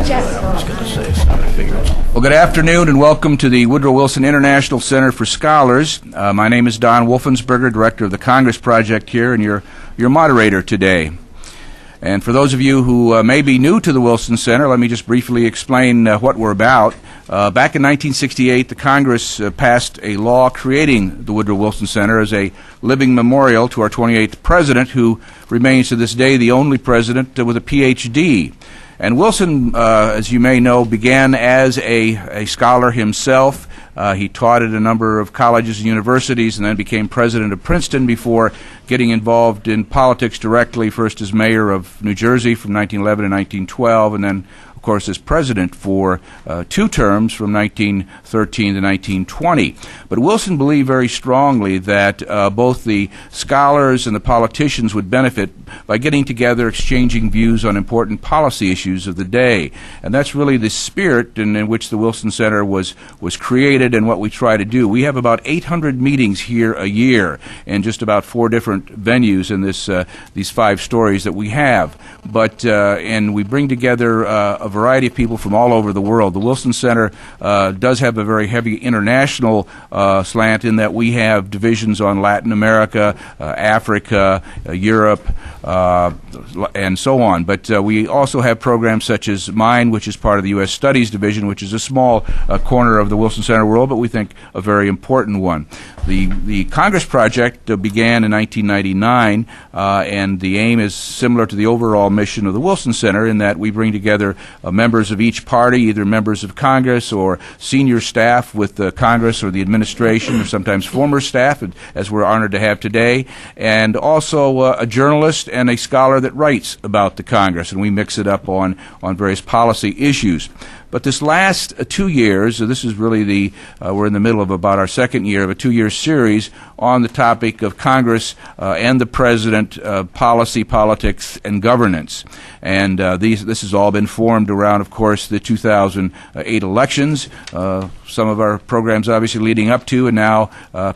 Well, good afternoon and welcome to the Woodrow Wilson International Center for Scholars. My name is Don Wolfensberger, Director of the Congress Project here, and your moderator today. And for those of you who may be new to the Wilson Center, let me just briefly explain what we're about. Back in 1968, the Congress passed a law creating the Woodrow Wilson Center as a living memorial to our 28th president, who remains to this day the only president with a Ph.D. And Wilson, as you may know, began as a scholar himself. He taught at a number of colleges and universities and then became president of Princeton before getting involved in politics directly, first as mayor of New Jersey from 1911 to 1912, and then, of course, as president for 2 terms from 1913 to 1920. But Wilson believed very strongly that both the scholars and the politicians would benefit by getting together, exchanging views on important policy issues of the day. And that's really the spirit in which the Wilson Center was created and what we try to do. We have about 800 meetings here a year in just about 4 different venues in these 5 stories that we have. But and we bring together a variety of people from all over the world. The Wilson Center does have a very heavy international slant in that we have divisions on Latin America, Africa, Europe, and so on. But we also have programs such as mine, which is part of the U.S. Studies Division, which is a small corner of the Wilson Center world, but we think a very important one. The Congress Project began in 1999, and the aim is similar to the overall mission of the Wilson Center in that we bring together members of each party, either members of Congress or senior staff with the Congress or the administration, or sometimes former staff, as we're honored to have today, and also a journalist and a scholar that writes about the Congress, and we mix it up on various policy issues. But this last 2 years, this is really we're in the middle of about our 2nd year of a 2-year series on the topic of Congress and the President, policy, politics, and governance. And this has all been formed around, of course, the 2008 elections. Some of our programs obviously leading up to and now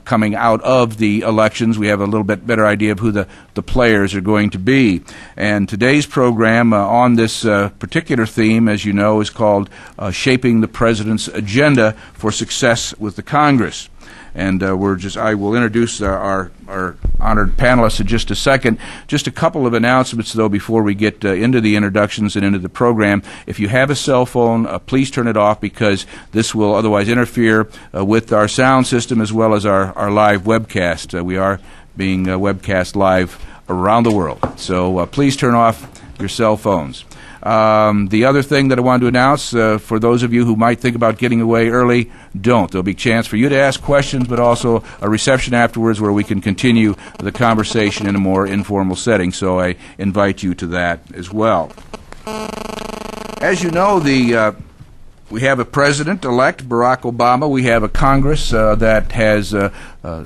coming out of the elections. We have a little bit better idea of who the players are going to be. And today's program on this particular theme, as you know, is called Shaping the President's Agenda for Success with the Congress. And I will introduce our honored panelists in just a second. Just a couple of announcements, though, before we get into the introductions and into the program. If you have a cell phone, please turn it off because this will otherwise interfere with our sound system as well as our live webcast. We are being webcast live around the world. So please turn off your cell phones. The other thing that I wanted to announce, for those of you who might think about getting away early, don't. There'll be a chance for you to ask questions, but also a reception afterwards where we can continue the conversation in a more informal setting. So I invite you to that as well. As you know, we have a president-elect, Barack Obama. We have a Congress that has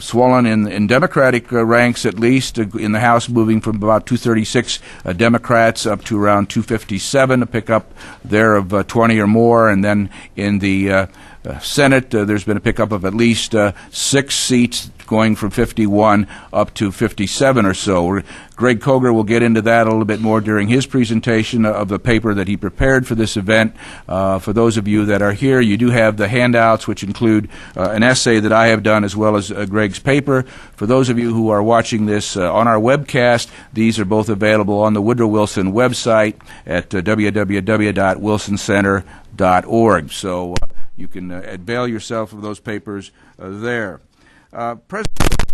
swollen in Democratic ranks, at least, in the House, moving from about 236 Democrats up to around 257, a pickup there of 20 or more. And then in the Senate, there's been a pickup of at least 6 seats, going from 51 up to 57 or so. Greg Koger will get into that a little bit more during his presentation of the paper that he prepared for this event. For those of you that are here, you do have the handouts, which include an essay that I have done as well as Greg's paper. For those of you who are watching this on our webcast, these are both available on the Woodrow Wilson website at www.wilsoncenter.org. So you can avail yourself of those papers there. President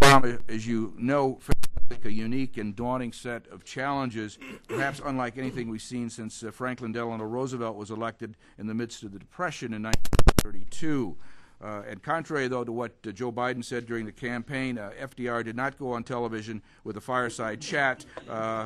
Obama, as you know, faced a unique and daunting set of challenges, perhaps unlike anything we've seen since Franklin Delano Roosevelt was elected in the midst of the Depression in 1932. And contrary, though, to what Joe Biden said during the campaign, FDR did not go on television with a fireside chat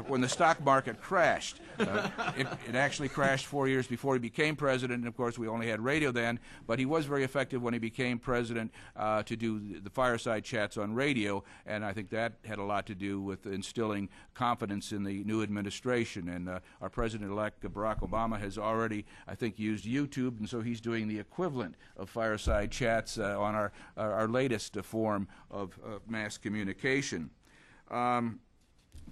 when the stock market crashed. It actually crashed 4 years before he became president, and of course we only had radio then, but he was very effective when he became president to do the fireside chats on radio, and I think that had a lot to do with instilling confidence in the new administration. And our president-elect, Barack Obama, has already, I think, used YouTube, and so he's doing the equivalent of fireside chats on our latest form of mass communication.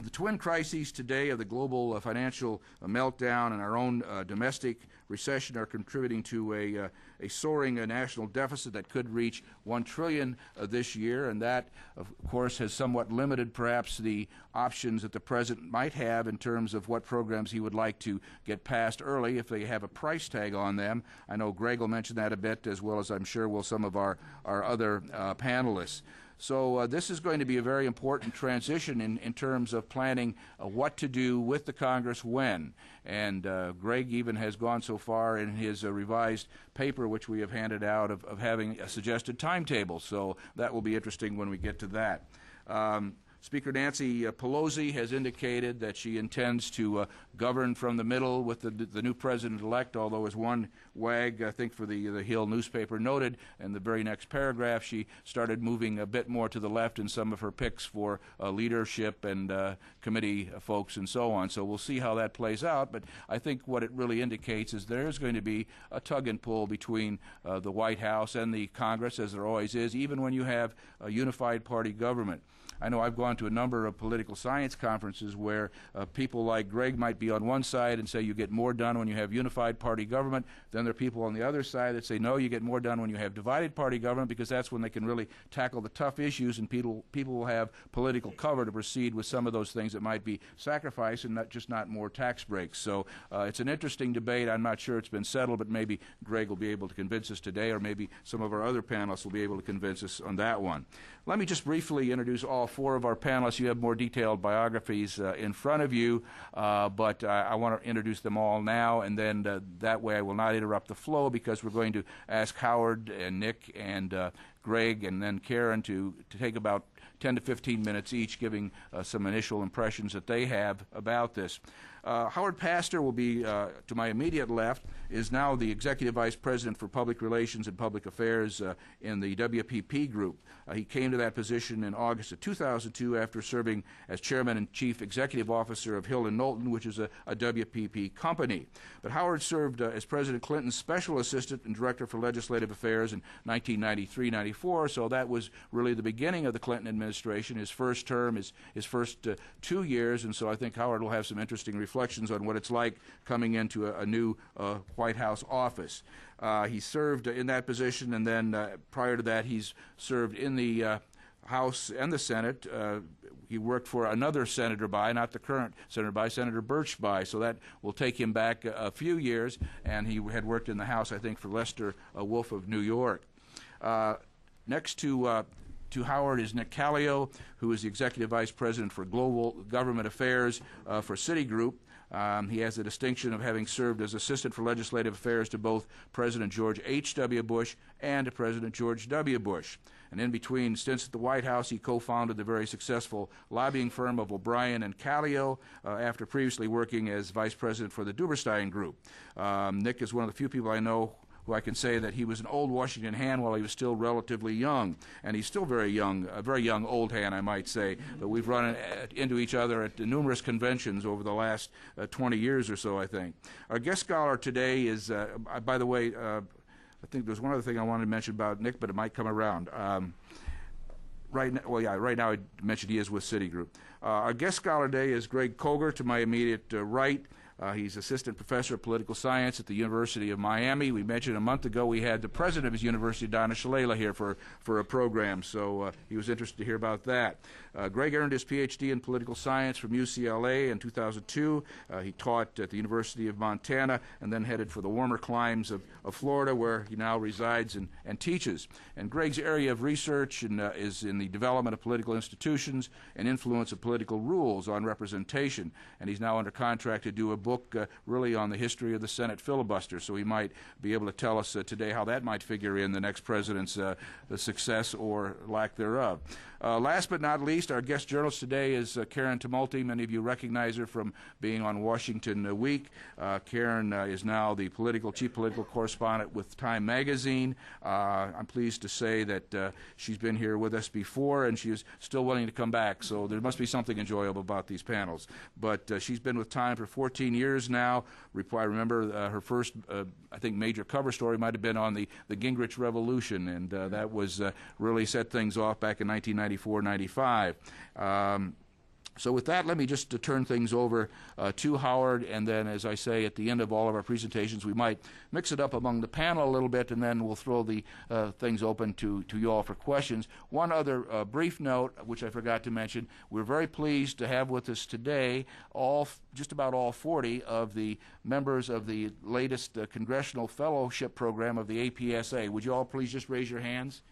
The twin crises today of the global financial meltdown and our own domestic recession are contributing to a soaring national deficit that could reach $1 trillion this year, and that, of course, has somewhat limited perhaps the options that the President might have in terms of what programs he would like to get passed early if they have a price tag on them. I know Greg will mention that a bit, as well as I'm sure will some of our other panelists. So this is going to be a very important transition in terms of planning what to do with the Congress when. And Greg even has gone so far in his revised paper, which we have handed out, of having a suggested timetable. So that will be interesting when we get to that. Speaker Nancy Pelosi has indicated that she intends to govern from the middle with the new president-elect, although as one wag, I think for the Hill newspaper noted, in the very next paragraph, she started moving a bit more to the left in some of her picks for leadership and committee folks and so on. So we'll see how that plays out, but I think what it really indicates is there is going to be a tug and pull between the White House and the Congress, as there always is, even when you have a unified party government. I know I've gone to a number of political science conferences where people like Greg might be on one side and say you get more done when you have unified party government. Then there are people on the other side that say, no, you get more done when you have divided party government, because that's when they can really tackle the tough issues and people will have political cover to proceed with some of those things that might be sacrificed and not more tax breaks. So it's an interesting debate. I'm not sure it's been settled, but maybe Greg will be able to convince us today, or maybe some of our other panelists will be able to convince us on that one. Let me just briefly introduce all four of our panelists. You have more detailed biographies in front of you, but I want to introduce them all now, and then that way I will not interrupt the flow, because we're going to ask Howard and Nick and Greg and then Karen to take about 10 to 15 minutes each, giving some initial impressions that they have about this. Howard Pastor will be, to my immediate left, is now the Executive Vice President for Public Relations and Public Affairs in the WPP Group. He came to that position in August of 2002 after serving as Chairman and Chief Executive Officer of Hill & Knowlton, which is a WPP company. But Howard served as President Clinton's Special Assistant and Director for Legislative Affairs in 1993-94, so that was really the beginning of the Clinton administration, his first term, his first 2 years, and so I think Howard will have some interesting reflections on what it's like coming into a new White House office. He served in that position, and then prior to that he's served in the House and the Senate. He worked for another senator not the current senator Senator Birch so that will take him back a few years, and he had worked in the House, I think, for Lester Wolf of New York. Next to Howard is Nick Calio, who is the Executive Vice President for Global Government Affairs for CitiGroup. He has the distinction of having served as Assistant for Legislative Affairs to both President George H.W. Bush and to President George W. Bush. And in between stints at the White House, he co-founded the very successful lobbying firm of O'Brien and Calio after previously working as Vice President for the Duberstein Group. Nick is one of the few people I know who I can say that he was an old Washington hand while he was still relatively young, and he's still very young, a very young old hand, I might say. But we've run into each other at numerous conventions over the last 20 years or so, I think. Our guest scholar today is, by the way, I think there's one other thing I wanted to mention about Nick, but it might come around. Right now I mentioned he is with CitiGroup. Our guest scholar today is Greg Koger, to my immediate right. He's assistant professor of political science at the University of Miami. We mentioned a month ago we had the president of his university, Donna Shalala, here for a program, so he was interested to hear about that. Greg earned his Ph.D. in political science from UCLA in 2002. He taught at the University of Montana and then headed for the warmer climes of Florida, where he now resides and teaches. And Greg's area of research is in the development of political institutions and influence of political rules on representation, and he's now under contract to do a book really on the history of the Senate filibuster, so he might be able to tell us today how that might figure in the next president's success or lack thereof. Last but not least, our guest journalist today is Karen Tumulty. Many of you recognize her from being on Washington Week. Karen is now the chief political correspondent with Time Magazine. I'm pleased to say that she's been here with us before, and she is still willing to come back, so there must be something enjoyable about these panels. But she's been with Time for 14 years now. I remember her first, I think, major cover story might have been on the Gingrich Revolution, and that was really set things off back in 1994-95. So with that, let me just turn things over to Howard, and then, as I say, at the end of all of our presentations, we might mix it up among the panel a little bit, and then we'll throw the things open to you all for questions. One other brief note, which I forgot to mention, we're very pleased to have with us today just about all 40 of the members of the latest Congressional Fellowship Program of the APSA. Would you all please just raise your hands?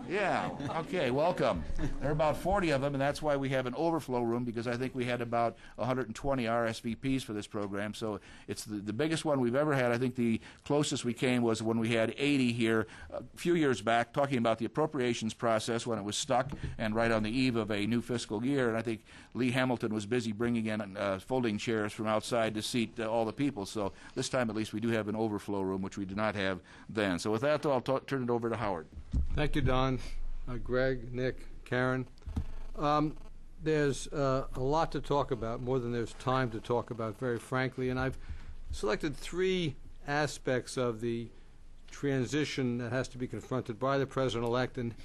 Yeah, okay, welcome. There are about 40 of them, and that's why we have an overflow room, because I think we had about 120 RSVPs for this program, so it's the biggest one we've ever had. I think the closest we came was when we had 80 here a few years back, talking about the appropriations process when it was stuck and right on the eve of a new fiscal year, and I think Lee Hamilton was busy bringing in folding chairs from outside to seat all the people, so this time at least we do have an overflow room, which we did not have then. So with that, though, I'll turn it over to Howard. Thank you, Don, Greg, Nick, Karen. There's a lot to talk about, more than there's time to talk about, very frankly, and I've selected 3 aspects of the transition that has to be confronted by the President-elect and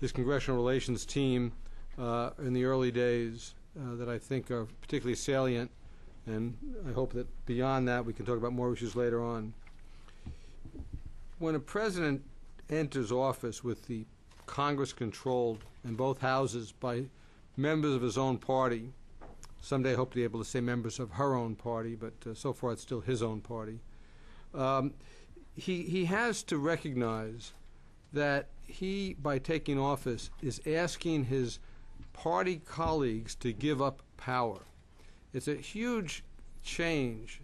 his congressional relations team in the early days that I think are particularly salient, and I hope that beyond that we can talk about more issues later on. When a president enters office with the Congress controlled in both houses by members of his own party, someday I hope to be able to say members of her own party, but so far it's still his own party, he has to recognize that he, by taking office, is asking his party colleagues to give up power. It's a huge change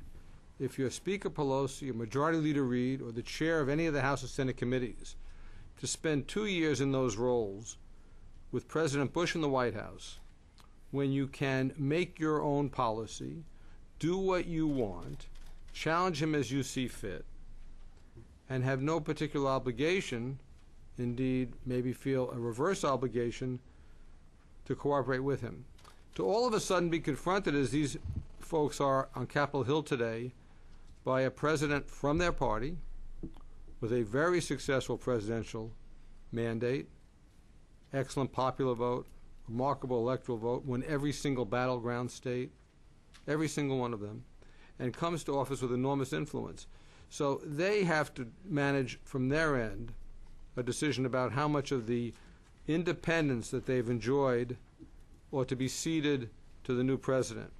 if you're Speaker Pelosi, or Majority Leader Reid, or the chair of any of the House or Senate committees, to spend 2 years in those roles with President Bush in the White House, when you can make your own policy, do what you want, challenge him as you see fit, and have no particular obligation, indeed maybe feel a reverse obligation, to cooperate with him. To all of a sudden be confronted, as these folks are on Capitol Hill today, by a president from their party with a very successful presidential mandate, excellent popular vote, remarkable electoral vote, won every single battleground state, every single one of them, and comes to office with enormous influence. So they have to manage from their end a decision about how much of the independence that they've enjoyed ought to be ceded to the new president.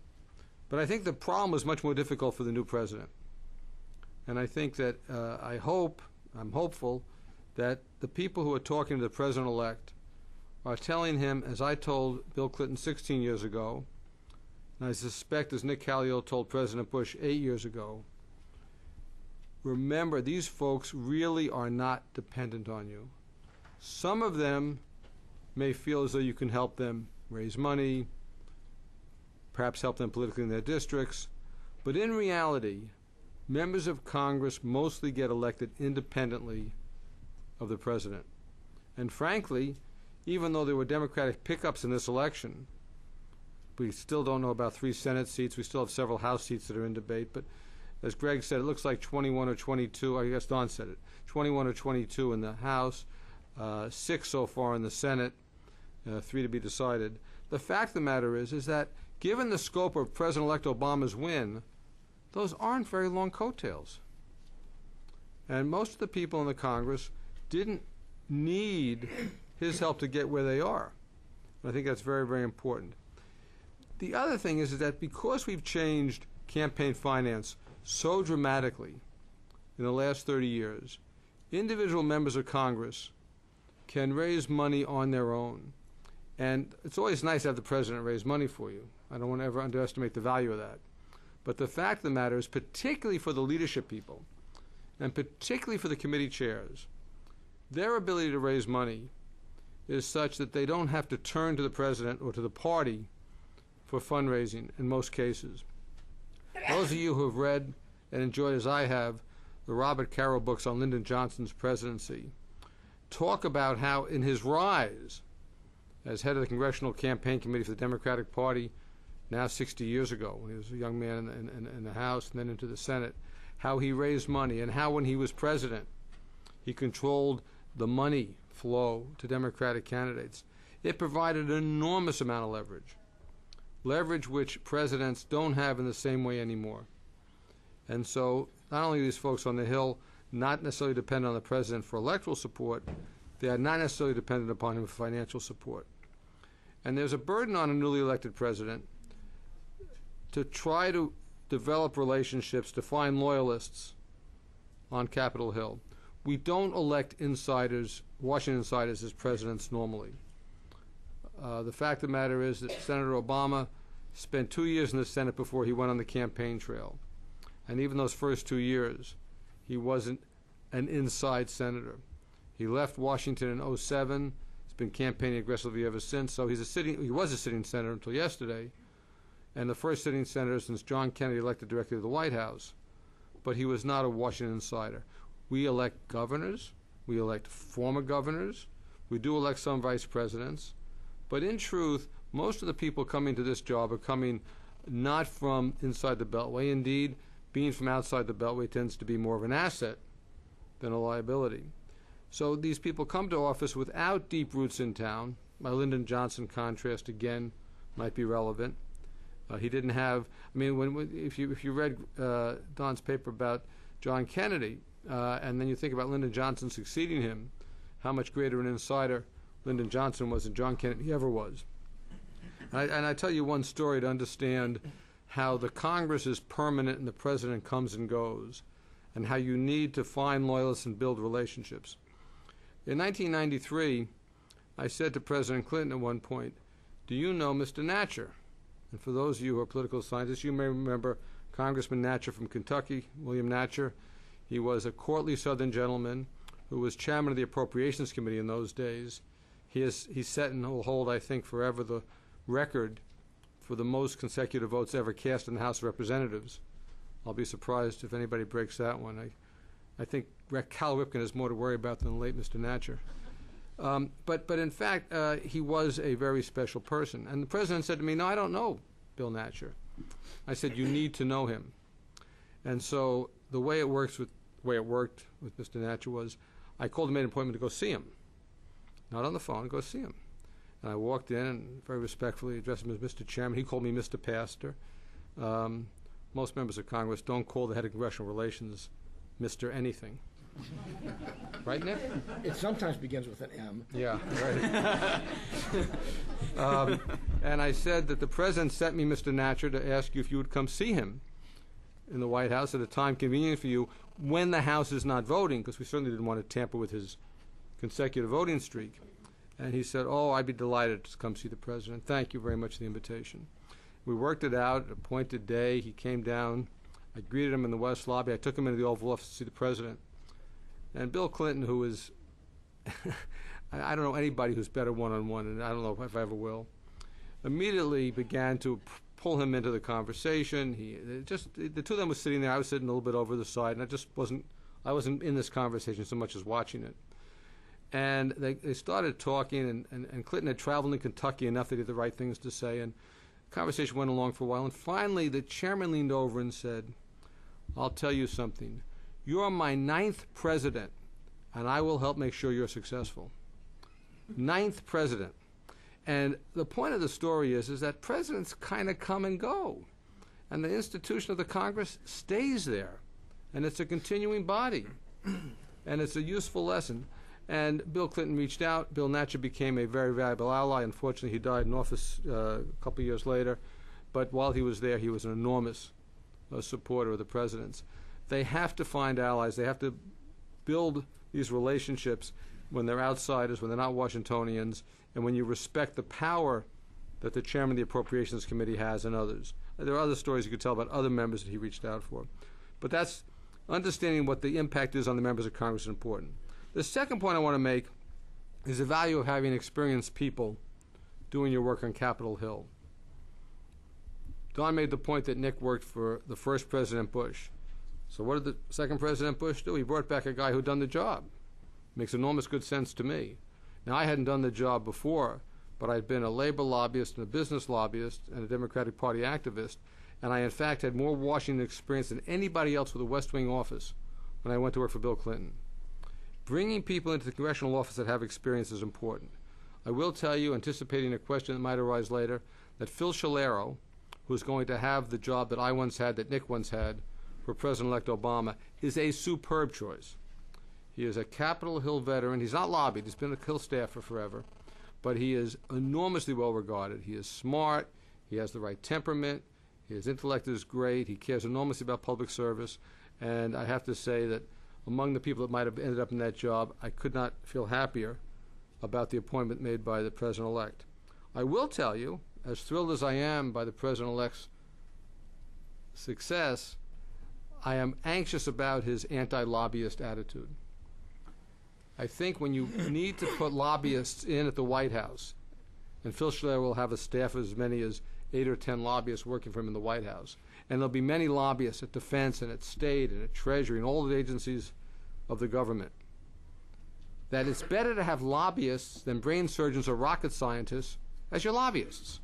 But I think the problem is much more difficult for the new president. And I think that I'm hopeful that the people who are talking to the president-elect are telling him, as I told Bill Clinton 16 years ago, and I suspect as Nick Calio told President Bush 8 years ago, remember, these folks really are not dependent on you. Some of them may feel as though you can help them raise money, perhaps help them politically in their districts, but in reality, members of Congress mostly get elected independently of the president. And frankly, even though there were Democratic pickups in this election, we still don't know about 3 Senate seats. We still have several House seats that are in debate. But as Greg said, it looks like 21 or 22, I guess Don said it, 21 or 22 in the House, 6 so far in the Senate, 3 to be decided. The fact of the matter is that given the scope of President-elect Obama's win, those aren't very long coattails. And most of the people in the Congress didn't need his help to get where they are. I think that's very, very important. The other thing is that because we've changed campaign finance so dramatically in the last 30 years, individual members of Congress can raise money on their own. And it's always nice to have the president raise money for you. I don't want to ever underestimate the value of that. But the fact of the matter is, particularly for the leadership people, and particularly for the committee chairs, their ability to raise money is such that they don't have to turn to the president or to the party for fundraising in most cases. Those of you who have read and enjoyed, as I have, the Robert Caro books on Lyndon Johnson's presidency talk about how in his rise as head of the Congressional Campaign Committee for the Democratic Party, now 60 years ago, when he was a young man in the House and then into the Senate, how he raised money, and how when he was president he controlled the money flow to Democratic candidates. It provided an enormous amount of leverage. leverage which presidents don't have in the same way anymore. And so not only are these folks on the Hill not necessarily dependent on the president for electoral support, they are not necessarily dependent upon him for financial support. And there's a burden on a newly elected president to try to develop relationships, to find loyalists on Capitol Hill. We don't elect insiders, Washington insiders, as presidents normally. The fact of the matter is that Senator Obama spent 2 years in the Senate before he went on the campaign trail. And even those first 2 years, he wasn't an inside senator. He left Washington in 2007. He's been campaigning aggressively ever since. So he was a sitting senator until yesterday, and the first sitting senator since John Kennedy elected directly to the White House. But he was not a Washington insider. We elect governors. We elect former governors. We do elect some vice presidents. But in truth, most of the people coming to this job are coming not from inside the Beltway. Indeed, being from outside the Beltway tends to be more of an asset than a liability. So these people come to office without deep roots in town. My Lyndon Johnson contrast, again, might be relevant. He didn't have, I mean, if you read Don's paper about John Kennedy, and then you think about Lyndon Johnson succeeding him, how much greater an insider Lyndon Johnson was than John Kennedy ever was. And I tell you one story to understand how the Congress is permanent and the president comes and goes, and how you need to find loyalists and build relationships. In 1993, I said to President Clinton at one point, "Do you know Mr. Natcher?" And for those of you who are political scientists, you may remember Congressman Natcher from Kentucky, William Natcher. He was a courtly Southern gentleman who was chairman of the Appropriations Committee in those days. He set and will hold, I think, forever the record for the most consecutive votes ever cast in the House of Representatives. I'll be surprised if anybody breaks that one. I think Cal Ripken has more to worry about than the late Mr. Natcher. But in fact, he was a very special person. And the president said to me, "No, I don't know Bill Natcher." I said, "You need to know him." And so the way it worked with Mr. Natcher was I called and made an appointment to go see him. Not on the phone, go see him. And I walked in and very respectfully addressed him as Mr. Chairman. He called me Mr. Pastor. Most members of Congress don't call the head of congressional relations Mr. anything. Right, Nick? It sometimes begins with an M. Yeah, right. And I said that the president sent me, Mr. Natcher, to ask you if you would come see him in the White House at a time convenient for you when the House is not voting, because we certainly didn't want to tamper with his consecutive voting streak. And he said, "Oh, I'd be delighted to come see the president. Thank you very much for the invitation." We worked it out, appointed day. He came down. I greeted him in the West Lobby. I took him into the Oval Office to see the president. And Bill Clinton, who is, I don't know anybody who's better one-on-one, and I don't know if I ever will, immediately began to pull him into the conversation. The two of them were sitting there. I was sitting a little bit over the side, and I wasn't in this conversation so much as watching it. And they started talking, and Clinton had traveled in Kentucky enough that he had the right things to say, and the conversation went along for a while. And finally, the chairman leaned over and said, "I'll tell you something. You're my 9th president, and I will help make sure you're successful." 9th president. And the point of the story is that presidents kind of come and go, and the institution of the Congress stays there, and it's a continuing body, and it's a useful lesson. And Bill Clinton reached out. Bill Natcher became a very valuable ally. Unfortunately, he died in office a couple years later. But while he was there, he was an enormous supporter of the president's. They have to find allies. They have to build these relationships when they're outsiders, when they're not Washingtonians, and when you respect the power that the chairman of the Appropriations Committee has and others. There are other stories you could tell about other members that he reached out for. But that's understanding what the impact is on the members of Congress is important. The second point I want to make is the value of having experienced people doing your work on Capitol Hill. Don made the point that Nick worked for the first President Bush. So what did the second President Bush do? He brought back a guy who'd done the job. Makes enormous good sense to me. Now, I hadn't done the job before, but I'd been a labor lobbyist and a business lobbyist and a Democratic Party activist, and I, in fact, had more Washington experience than anybody else with a West Wing office when I went to work for Bill Clinton. Bringing people into the congressional office that have experience is important. I will tell you, anticipating a question that might arise later, that Phil Shalero, who's going to have the job that I once had, that Nick once had, for President-elect Obama, is a superb choice. He is a Capitol Hill veteran. He's not lobbied. He's been a Hill staffer forever. But he is enormously well regarded. He is smart. He has the right temperament. His intellect is great. He cares enormously about public service. And I have to say that among the people that might have ended up in that job, I could not feel happier about the appointment made by the President-elect. I will tell you, as thrilled as I am by the President-elect's success, I am anxious about his anti-lobbyist attitude. I think when you need to put lobbyists in at the White House, and Phil Schiller will have a staff of as many as 8 or 10 lobbyists working for him in the White House, and there'll be many lobbyists at Defense and at State and at Treasury and all the agencies of the government, that it's better to have lobbyists than brain surgeons or rocket scientists as your lobbyists.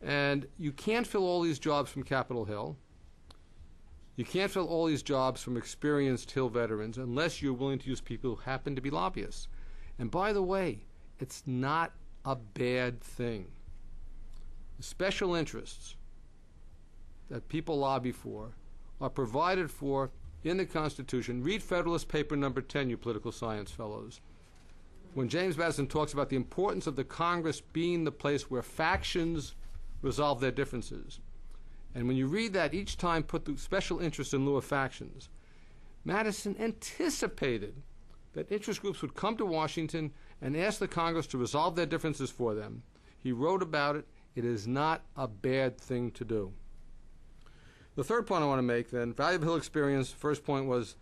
And you can't fill all these jobs from Capitol Hill. You can't fill all these jobs from experienced Hill veterans unless you're willing to use people who happen to be lobbyists. And by the way, it's not a bad thing. The special interests that people lobby for are provided for in the Constitution. Read Federalist Paper number 10, you political science fellows. When James Madison talks about the importance of the Congress being the place where factions resolve their differences. And when you read that, each time put the special interests in lieu of factions. Madison anticipated that interest groups would come to Washington and ask the Congress to resolve their differences for them. He wrote about it. It is not a bad thing to do. The third point I want to make, then, valuable Hill experience. First point was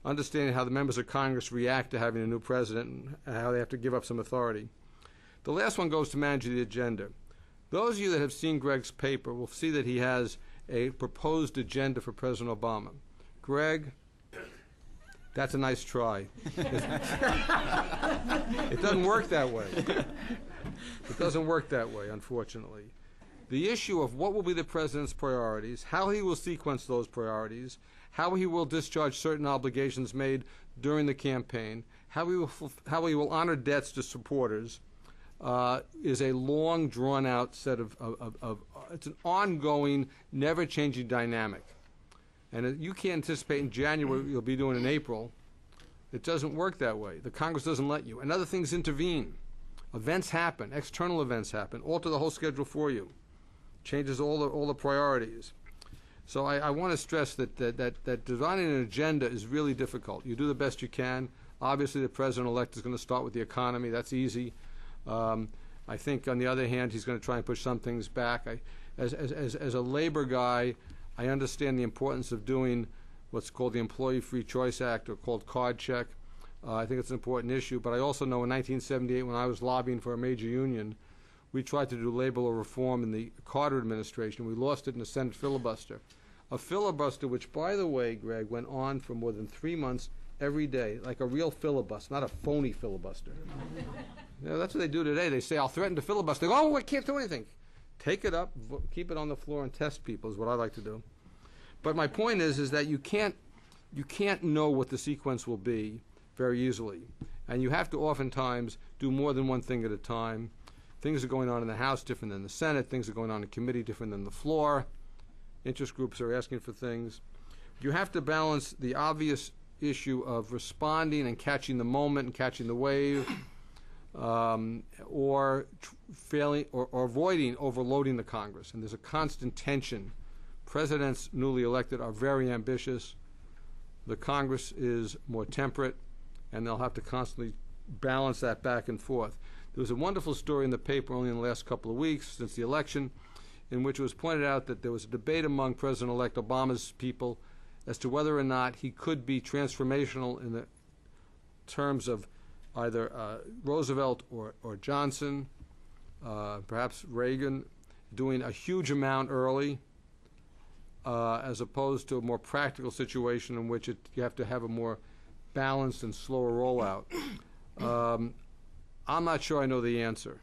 understanding how the members of Congress react to having a new president and how they have to give up some authority. The last one goes to managing the agenda. Those of you that have seen Greg's paper will see that he has a proposed agenda for President Obama. Greg, that's a nice try. It doesn't work that way. It doesn't work that way, unfortunately. The issue of what will be the president's priorities, how he will sequence those priorities, how he will discharge certain obligations made during the campaign, how he will honor debts to supporters, is a long, drawn-out set of it's an ongoing, never-changing dynamic. And you can't anticipate in January what you'll be doing in April. It doesn't work that way. The Congress doesn't let you. And other things intervene. Events happen. External events happen. Alter the whole schedule for you. Changes all the priorities. So I want to stress that designing an agenda is really difficult. You do the best you can. Obviously, the president-elect is going to start with the economy. That's easy. I think, on the other hand, he's going to try and push some things back. As a labor guy, I understand the importance of doing what's called the Employee Free Choice Act, or called card check. I think it's an important issue. But I also know in 1978, when I was lobbying for a major union, we tried to do labor law reform in the Carter administration. We lost it in the Senate filibuster. A filibuster which, by the way, Greg, went on for more than 3 months every day, like a real filibuster, not a phony filibuster. You know, that's what they do today. They say, I'll threaten to filibuster. They go, oh, I can't do anything. Take it up, keep it on the floor, and test people is what I like to do. But my point is that you can't know what the sequence will be very easily. And you have to oftentimes do more than one thing at a time. Things are going on in the House different than the Senate. Things are going on in committee different than the floor. Interest groups are asking for things. You have to balance the obvious issue of responding and catching the moment and catching the wave, or failing or avoiding overloading the Congress. And there's a constant tension. Presidents newly elected are very ambitious. The Congress is more temperate, and they'll have to constantly balance that back and forth. There was a wonderful story in the paper only in the last couple of weeks since the election, in which it was pointed out that there was a debate among President-elect Obama's people as to whether or not he could be transformational in the terms of either Roosevelt or Johnson, perhaps Reagan, doing a huge amount early, as opposed to a more practical situation in which you have to have a more balanced and slower rollout. I'm not sure I know the answer,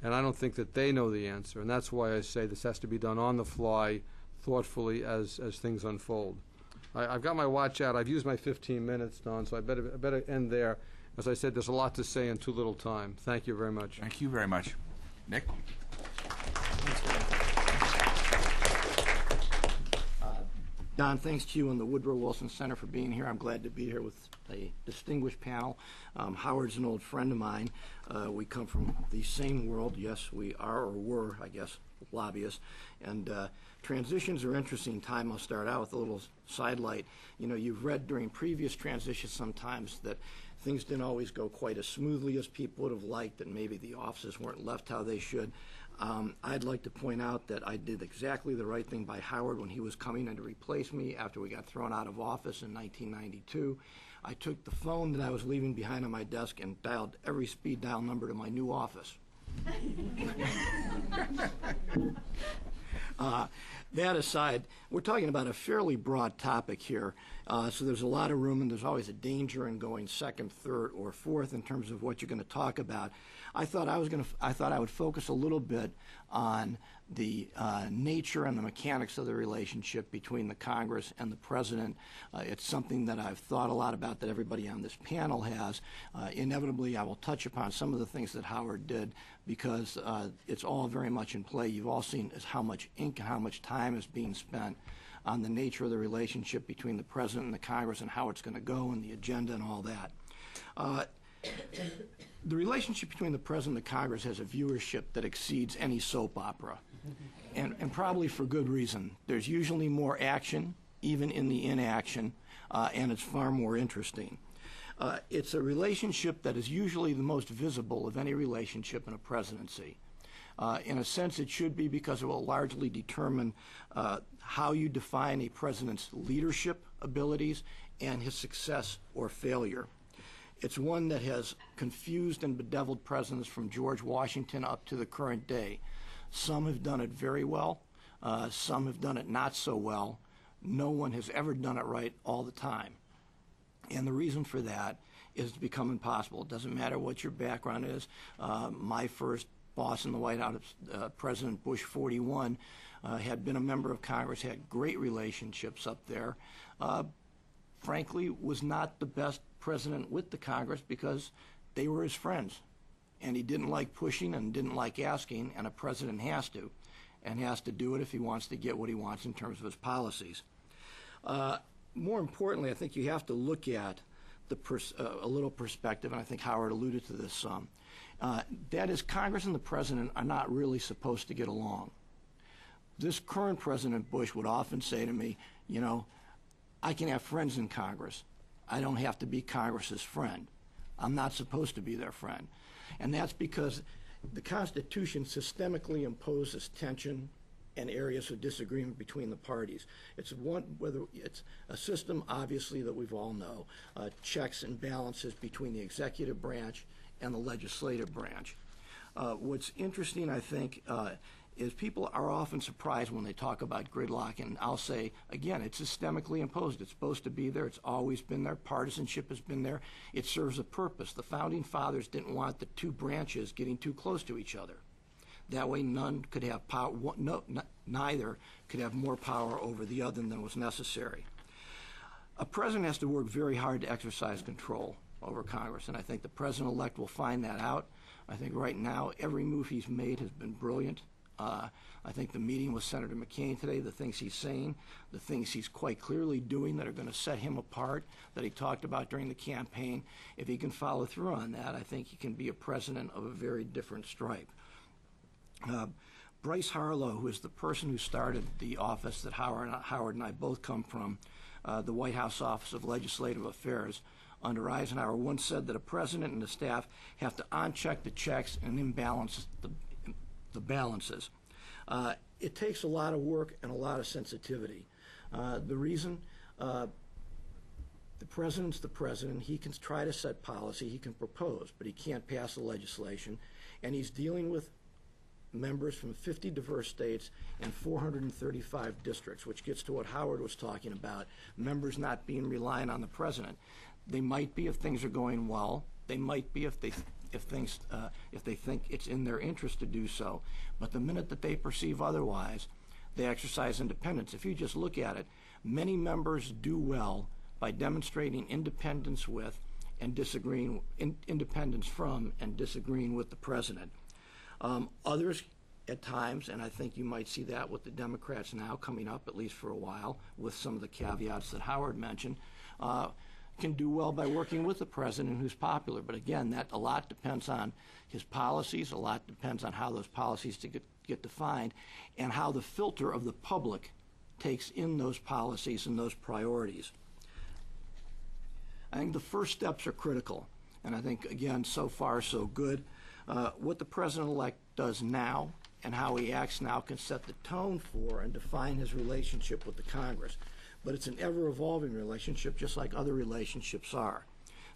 and I don't think that they know the answer, and that's why I say this has to be done on the fly, thoughtfully, as things unfold. I've got my watch out. I've used my 15 minutes, Don, so I better end there. As I said, there's a lot to say in too little time. Thank you very much. Thank you very much. Nick? Don, thanks to you and the Woodrow Wilson Center for being here. I'm glad to be here with a distinguished panel. Howard's an old friend of mine. We come from the same world. Yes, we are or were, I guess, lobbyists. And transitions are interesting time. I'll start out with a little sidelight. You know, you've read during previous transitions sometimes that things didn't always go quite as smoothly as people would have liked, that maybe the offices weren't left how they should. I'd like to point out that I did exactly the right thing by Howard when he was coming in to replace me after we got thrown out of office in 1992. I took the phone that I was leaving behind on my desk and dialed every speed dial number to my new office. That aside, we're talking about a fairly broad topic here, so there's a lot of room, and there's always a danger in going second, third, or fourth in terms of what you're going to talk about. I thought I would focus a little bit on the nature and the mechanics of the relationship between the Congress and the President. It's something that I've thought a lot about, that everybody on this panel has. Inevitably, I will touch upon some of the things that Howard did, because it's all very much in play. You've all seen how much ink and how much time is being spent on the nature of the relationship between the President and the Congress and how it's going to go and the agenda and all that. The relationship between the President and the Congress has a viewership that exceeds any soap opera, and probably for good reason. There's usually more action, even in the inaction, and it's far more interesting. It's a relationship that is usually the most visible of any relationship in a presidency. In a sense, it should be, because it will largely determine how you define a president's leadership abilities and his success or failure. It's one that has confused and bedeviled presidents from George Washington up to the current day. Some have done it very well. Some have done it not so well. No one has ever done it right all the time. And the reason for that is it's become impossible. It doesn't matter what your background is. My first boss in the White House, President Bush 41, had been a member of Congress, had great relationships up there. Frankly, was not the best president with the Congress because they were his friends. And he didn't like pushing and didn't like asking, and a president has to, and has to do it if he wants to get what he wants in terms of his policies. More importantly, I think you have to look at a little perspective, and I think Howard alluded to this some. That is, Congress and the President are not really supposed to get along. This current President Bush would often say to me, you know, I can have friends in Congress. I don't have to be Congress's friend. I'm not supposed to be their friend. And that's because the Constitution systemically imposes tension and areas of disagreement between the parties. It's a system, obviously, that we've all know, checks and balances between the executive branch and the legislative branch. What's interesting, I think, is people are often surprised when they talk about gridlock, and I'll say, again, it's systemically imposed. It's supposed to be there. It's always been there. Partisanship has been there. It serves a purpose. The Founding Fathers didn't want the two branches getting too close to each other. That way none could have power, neither could have more power over the other than was necessary. A president has to work very hard to exercise control over Congress, and I think the president-elect will find that out. I think right now every move he's made has been brilliant. I think the meeting with Senator McCain today, the things he's saying, the things he's quite clearly doing that are going to set him apart, that he talked about during the campaign, if he can follow through on that, I think he can be a president of a very different stripe. Bryce Harlow, who is the person who started the office that Howard and I both come from, the White House Office of Legislative Affairs, under Eisenhower, once said that a president and the staff have to on-check the checks and imbalance the balances. It takes a lot of work and a lot of sensitivity. The reason the president's the president, he can try to set policy, he can propose, but he can't pass the legislation, and he's dealing with members from 50 diverse states and 435 districts, which gets to what Howard was talking about, members not being reliant on the president. They might be if things are going well. They might be if they think it's in their interest to do so. But the minute that they perceive otherwise, they exercise independence. If you just look at it, many members do well by demonstrating independence with and independence from and disagreeing with the president. Others at times, and I think you might see that with the Democrats now coming up, at least for a while, with some of the caveats that Howard mentioned, can do well by working with the president who's popular. But again, that a lot depends on his policies, a lot depends on how those policies get defined, and how the filter of the public takes in those policies and those priorities. I think the first steps are critical, and I think, again, so far so good. What the president-elect does now and how he acts now can set the tone for and define his relationship with the Congress. But it's an ever-evolving relationship, just like other relationships are.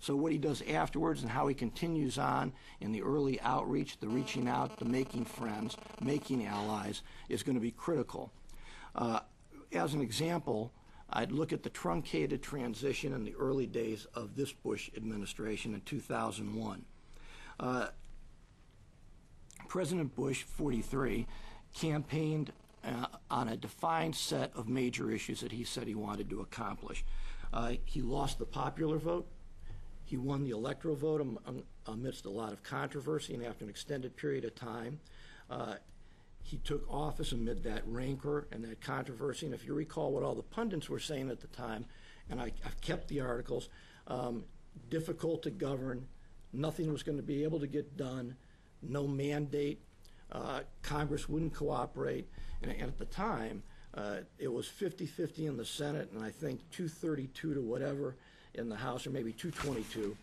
So what he does afterwards and how he continues on in the early outreach, the reaching out, the making friends, making allies, is going to be critical. As an example, I'd look at the truncated transition in the early days of this Bush administration in 2001. President Bush, 43, campaigned on a defined set of major issues that he said he wanted to accomplish. He lost the popular vote. He won the electoral vote amidst a lot of controversy and after an extended period of time. He took office amid that rancor and that controversy. And if you recall what all the pundits were saying at the time, and I've kept the articles, difficult to govern, nothing was going to be able to get done, no mandate, Congress wouldn't cooperate. And at the time, it was 50-50 in the Senate, and I think 232 to whatever in the House, or maybe 222.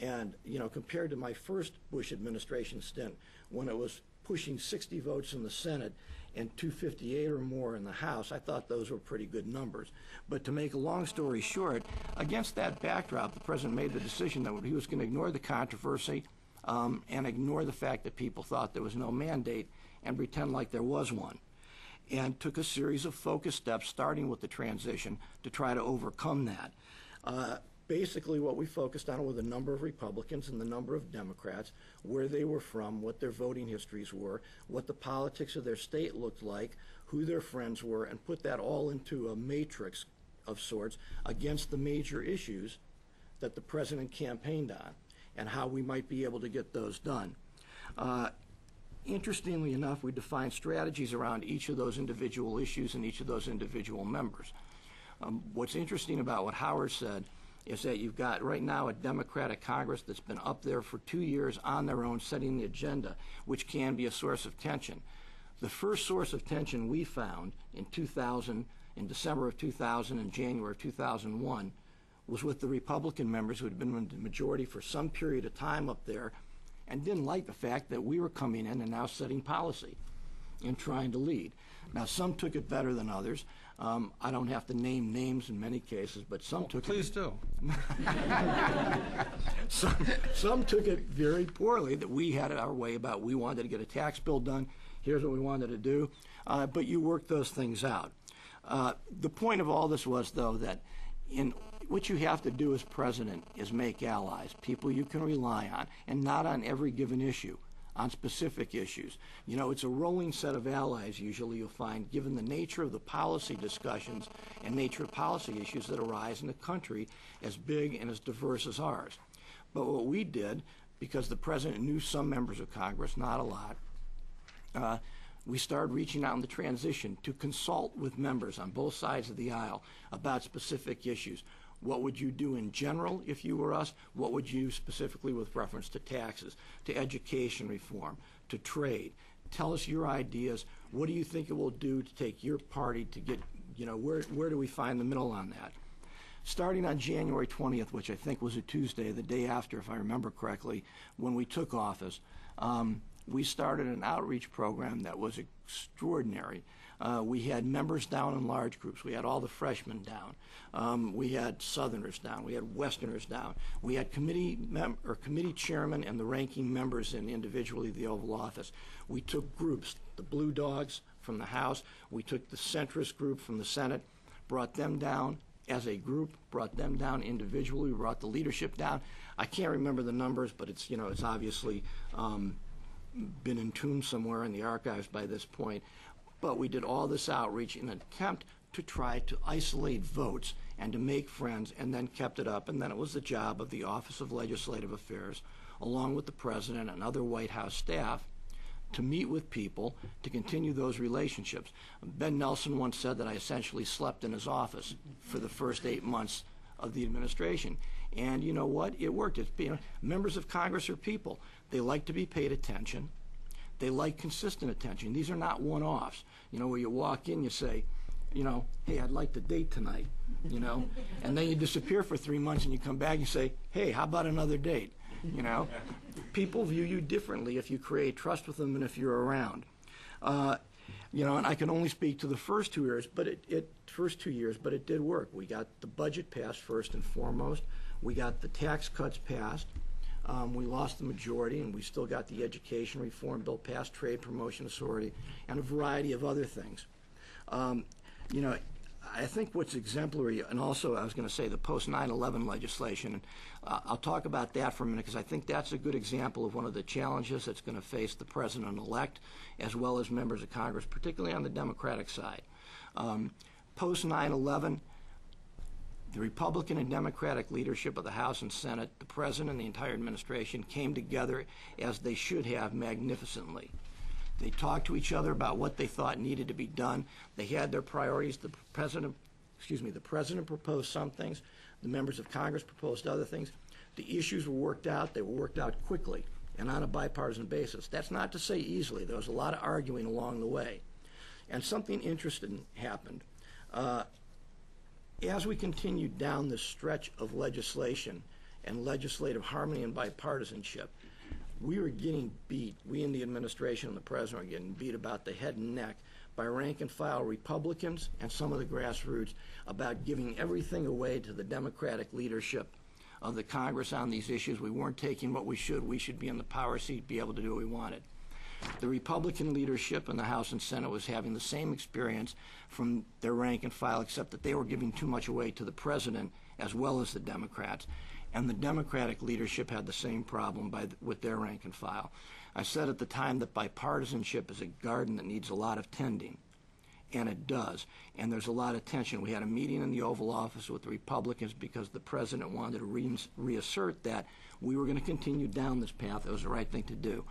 And, you know, compared to my first Bush administration stint, when it was pushing 60 votes in the Senate and 258 or more in the House, I thought those were pretty good numbers. But to make a long story short, against that backdrop, the president made the decision that he was going to ignore the controversy and ignore the fact that people thought there was no mandate and pretend like there was one, and took a series of focused steps, starting with the transition, to try to overcome that. Basically, what we focused on were the number of Republicans and the number of Democrats, where they were from, what their voting histories were, what the politics of their state looked like, who their friends were, and put that all into a matrix of sorts against the major issues that the president campaigned on and how we might be able to get those done. Interestingly enough, we defined strategies around each of those individual issues and each of those individual members. What's interesting about what Howard said is that you've got right now a Democratic Congress that's been up there for 2 years on their own setting the agenda, which can be a source of tension. The first source of tension we found in 2000, in December of 2000 and January of 2001, was with the Republican members who had been in the majority for some period of time up there and didn't like the fact that we were coming in and now setting policy and trying to lead. Now, some took it better than others. I don't have to name names in many cases, but some took Please do. Some took it very poorly, that we had it our way about we wanted to get a tax bill done, here's what we wanted to do, but you worked those things out. The point of all this was, though, that what you have to do as president is make allies, people you can rely on, and not on every given issue, on specific issues. You know, it's a rolling set of allies, usually, you'll find, given the nature of the policy discussions and nature of policy issues that arise in a country as big and as diverse as ours. But what we did, because the president knew some members of Congress, not a lot, we started reaching out in the transition to consult with members on both sides of the aisle about specific issues. What would you do in general if you were us? What would you specifically with reference to taxes, to education reform, to trade? Tell us your ideas. What do you think it will do to take your party to get, you know, where do we find the middle on that? Starting on January 20th, which I think was a Tuesday, the day after, if I remember correctly, when we took office, we started an outreach program that was extraordinary. We had members down in large groups. We had all the freshmen down. We had Southerners down. We had Westerners down. We had committee chairmen and the ranking members in individually the Oval Office. We took groups, the Blue Dogs from the House. We took the centrist group from the Senate, brought them down as a group, brought them down individually, brought the leadership down. I can't remember the numbers, but it's, you know, it's obviously been entombed somewhere in the archives by this point. But we did all this outreach in an attempt to try to isolate votes and to make friends, and then kept it up. And then it was the job of the Office of Legislative Affairs, along with the President and other White House staff, to meet with people, to continue those relationships. Ben Nelson once said that I essentially slept in his office for the first 8 months of the administration. And you know what? It worked. Members of Congress are people. They like to be paid attention. They like consistent attention. These are not one-offs. Where you walk in, you say, hey, I'd like to date tonight, and then you disappear for 3 months and you come back and you say, hey, how about another date? People view you differently if you create trust with them and if you're around. And I can only speak to the first 2 years, but it did work. We got the budget passed first and foremost. We got the tax cuts passed. We lost the majority, and we still got the education reform bill passed, trade promotion authority, and a variety of other things. I think what's exemplary, and also I was going to say the post-9/11 legislation, and I'll talk about that for a minute because I think that's a good example of one of the challenges that's going to face the president-elect as well as members of Congress, particularly on the Democratic side. Post-9/11, the Republican and Democratic leadership of the House and Senate, the president and the entire administration came together as they should have magnificently. They talked to each other about what they thought needed to be done. They had their priorities. The president proposed some things. The members of Congress proposed other things. The issues were worked out. They were worked out quickly and on a bipartisan basis. That's not to say easily. There was a lot of arguing along the way. And something interesting happened. As we continued down this stretch of legislation and legislative harmony and bipartisanship, we were getting beat. We in the administration and the president were getting beat about the head and neck by rank-and-file Republicans and some of the grassroots about giving everything away to the Democratic leadership of the Congress on these issues. We weren't taking what we should. We should be in the power seat, be able to do what we wanted. The Republican leadership in the House and Senate was having the same experience from their rank and file, except that they were giving too much away to the president as well as the Democrats. And the Democratic leadership had the same problem with their rank and file. I said at the time that bipartisanship is a garden that needs a lot of tending, and it does. And there's a lot of tension. We had a meeting in the Oval Office with the Republicans because the president wanted to reassert that we were going to continue down this path. It was the right thing to do.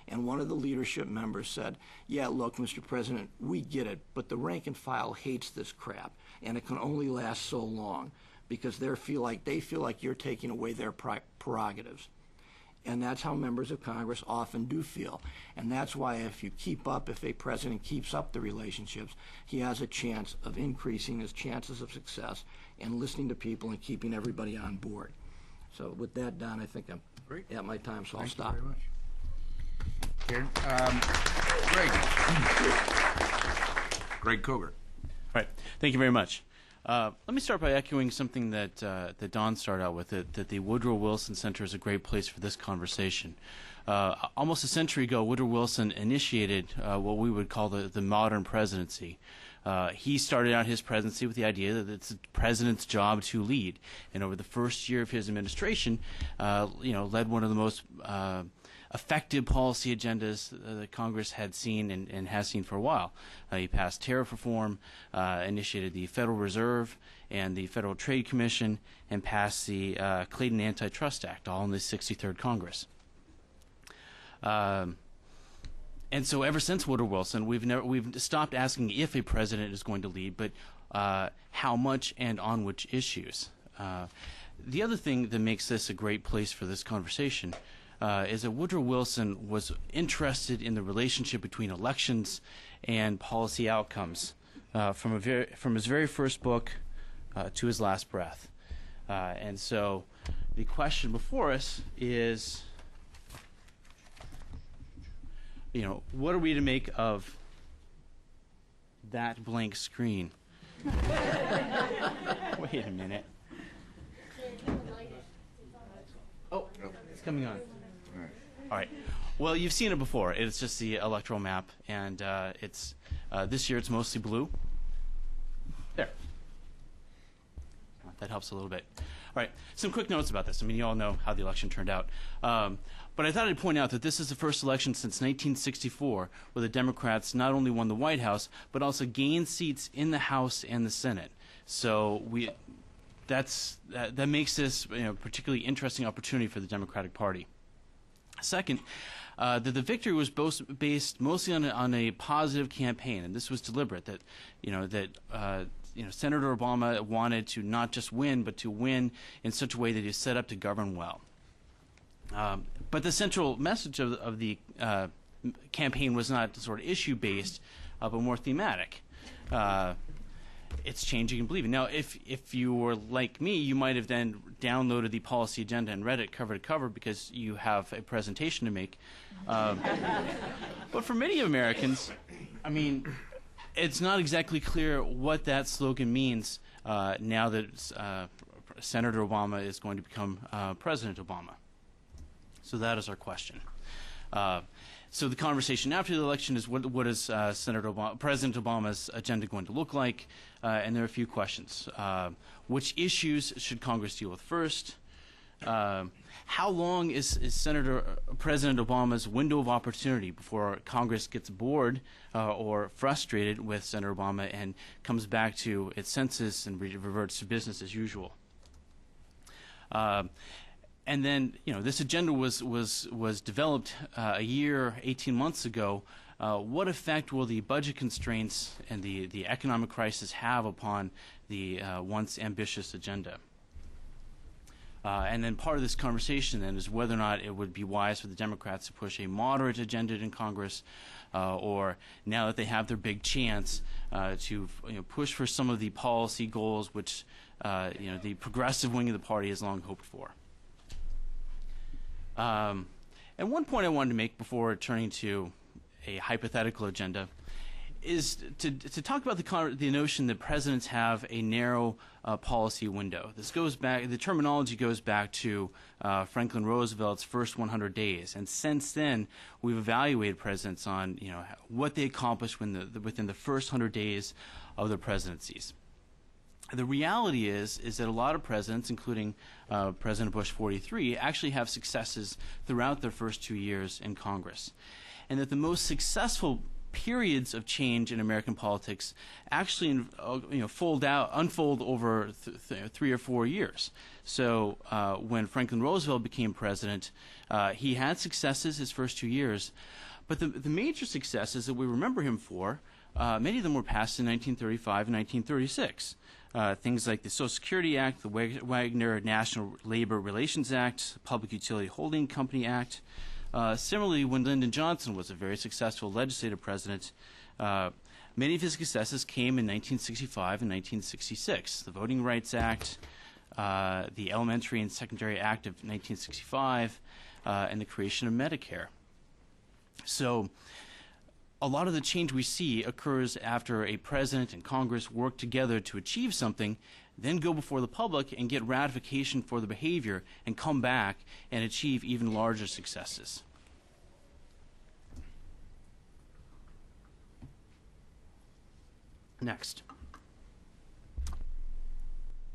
And one of the leadership members said, yeah, look, Mr. President, we get it, but the rank and file hates this crap, and it can only last so long because they feel like you're taking away their prerogatives. And that's how members of Congress often do feel. And that's why if a president keeps up the relationships, he has a chance of increasing his chances of success and listening to people and keeping everybody on board. So with that, Don, I think I'm at my time, so I'll stop. Thank you very much. Karen, Greg Koger. All right. Thank you very much. Let me start by echoing something that Don started out with, that the Woodrow Wilson Center is a great place for this conversation. Almost a century ago, Woodrow Wilson initiated what we would call the modern presidency. He started out his presidency with the idea that it's the president's job to lead. And over the first year of his administration, led one of the most effective policy agendas that Congress had seen and has seen for a while. He passed tariff reform, initiated the Federal Reserve and the Federal Trade Commission, and passed the Clayton Antitrust Act, all in the 63rd Congress. And so ever since Woodrow Wilson, we've stopped asking if a president is going to lead, but how much and on which issues. The other thing that makes this a great place for this conversation is that Woodrow Wilson was interested in the relationship between elections and policy outcomes from his very first book to his last breath. And so the question before us is, what are we to make of that blank screen? Wait a minute. Oh, it's coming on. All right. Well, you've seen it before. It's just the electoral map, and it's this year it's mostly blue. There. That helps a little bit. All right. Some quick notes about this. I mean, you all know how the election turned out. But I thought I'd point out that this is the first election since 1964 where the Democrats not only won the White House, but also gained seats in the House and the Senate. So that makes this a particularly interesting opportunity for the Democratic Party. Second, that the victory was based mostly on a positive campaign, and this was deliberate. That Senator Obama wanted to not just win, but to win in such a way that he was set up to govern well. But the central message of the campaign was not sort of issue-based, but more thematic. It's changing and believing. Now, if you were like me, you might have then downloaded the policy agenda and read it cover to cover because you have a presentation to make. But for many Americans, I mean, it's not exactly clear what that slogan means now that Senator Obama is going to become President Obama. So that is our question. So the conversation after the election is what is President Obama's agenda going to look like? And there are a few questions. Which issues should Congress deal with first? How long is President Obama's window of opportunity before Congress gets bored or frustrated with Senator Obama and comes back to its senses and reverts to business as usual? And then, this agenda was developed a year, 18 months ago. What effect will the budget constraints and the economic crisis have upon the once ambitious agenda? And then part of this conversation then is whether or not it would be wise for the Democrats to push a moderate agenda in Congress, or now that they have their big chance to push for some of the policy goals which the progressive wing of the party has long hoped for. And one point I wanted to make before turning to a hypothetical agenda is to talk about the notion that presidents have a narrow policy window. This goes back, the terminology goes back to Franklin Roosevelt's first 100 days, and since then we've evaluated presidents on what they accomplished within the first 100 days of their presidencies. The reality is that a lot of presidents, including President Bush 43, actually have successes throughout their first 2 years in Congress, and that the most successful periods of change in American politics actually unfold over 3 or 4 years. So when Franklin Roosevelt became president, he had successes his first 2 years, but the major successes that we remember him for, many of them were passed in 1935 and 1936. Things like the Social Security Act, the Wagner National Labor Relations Act, the Public Utility Holding Company Act. Similarly, when Lyndon Johnson was a very successful legislative president, many of his successes came in 1965 and 1966. The Voting Rights Act, the Elementary and Secondary Act of 1965, and the creation of Medicare. So a lot of the change we see occurs after a president and Congress work together to achieve something, then go before the public and get ratification for the behavior and come back and achieve even larger successes. Next.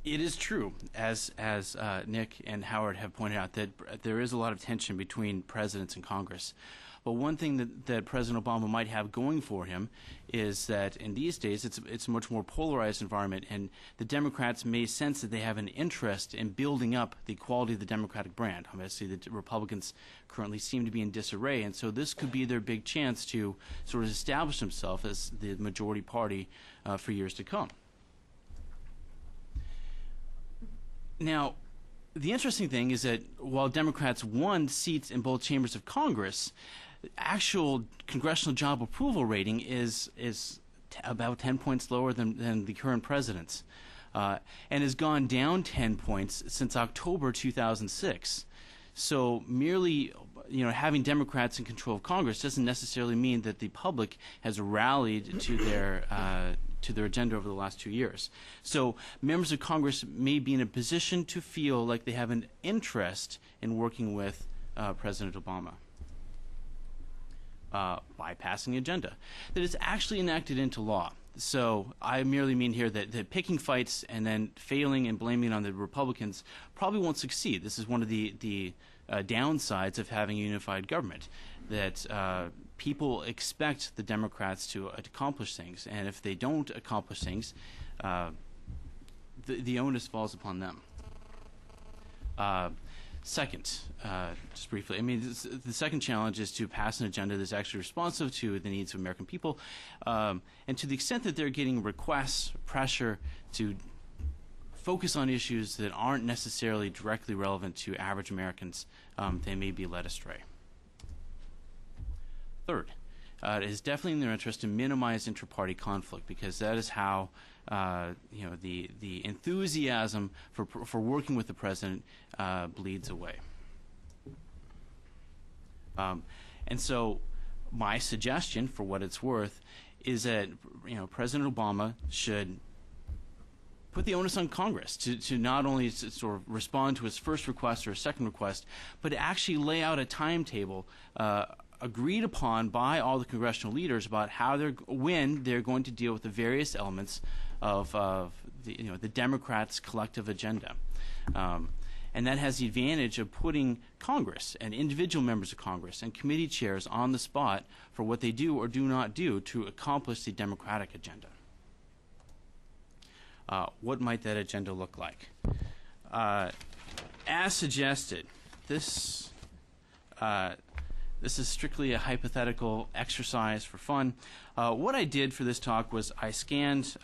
It is true, as Nick and Howard have pointed out, that there is a lot of tension between presidents and Congress. But one thing that President Obama might have going for him is that in these days it's a much more polarized environment, and the Democrats may sense that they have an interest in building up the quality of the Democratic brand. Obviously, the Republicans currently seem to be in disarray, and so this could be their big chance to sort of establish themselves as the majority party for years to come. Now, the interesting thing is that while Democrats won seats in both chambers of Congress, the actual congressional job approval rating is about 10 points lower than the current president's, and has gone down 10 points since October 2006. So merely having Democrats in control of Congress doesn't necessarily mean that the public has rallied to their agenda over the last 2 years. So members of Congress may be in a position to feel like they have an interest in working with President Obama by passing the agenda that is actually enacted into law. So I merely mean here that picking fights and then failing and blaming on the Republicans probably won't succeed. This is one of the downsides of having a unified government, that people expect the Democrats to accomplish things, and if they don't accomplish things, the onus falls upon them. Second, just briefly, I mean, the second challenge is to pass an agenda that's actually responsive to the needs of American people, and to the extent that they're getting requests, pressure to focus on issues that aren't necessarily directly relevant to average Americans, they may be led astray. Third, it is definitely in their interest to minimize inter-party conflict, because that is how the enthusiasm for working with the president bleeds away. And so, my suggestion, for what it's worth, is that President Obama should put the onus on Congress to not only sort of respond to his first request or his second request, but to actually lay out a timetable agreed upon by all the congressional leaders about when they're going to deal with the various elements of the Democrats' collective agenda. And that has the advantage of putting Congress and individual members of Congress and committee chairs on the spot for what they do or do not do to accomplish the Democratic agenda. What might that agenda look like? As suggested, this is strictly a hypothetical exercise for fun. What I did for this talk was I scanned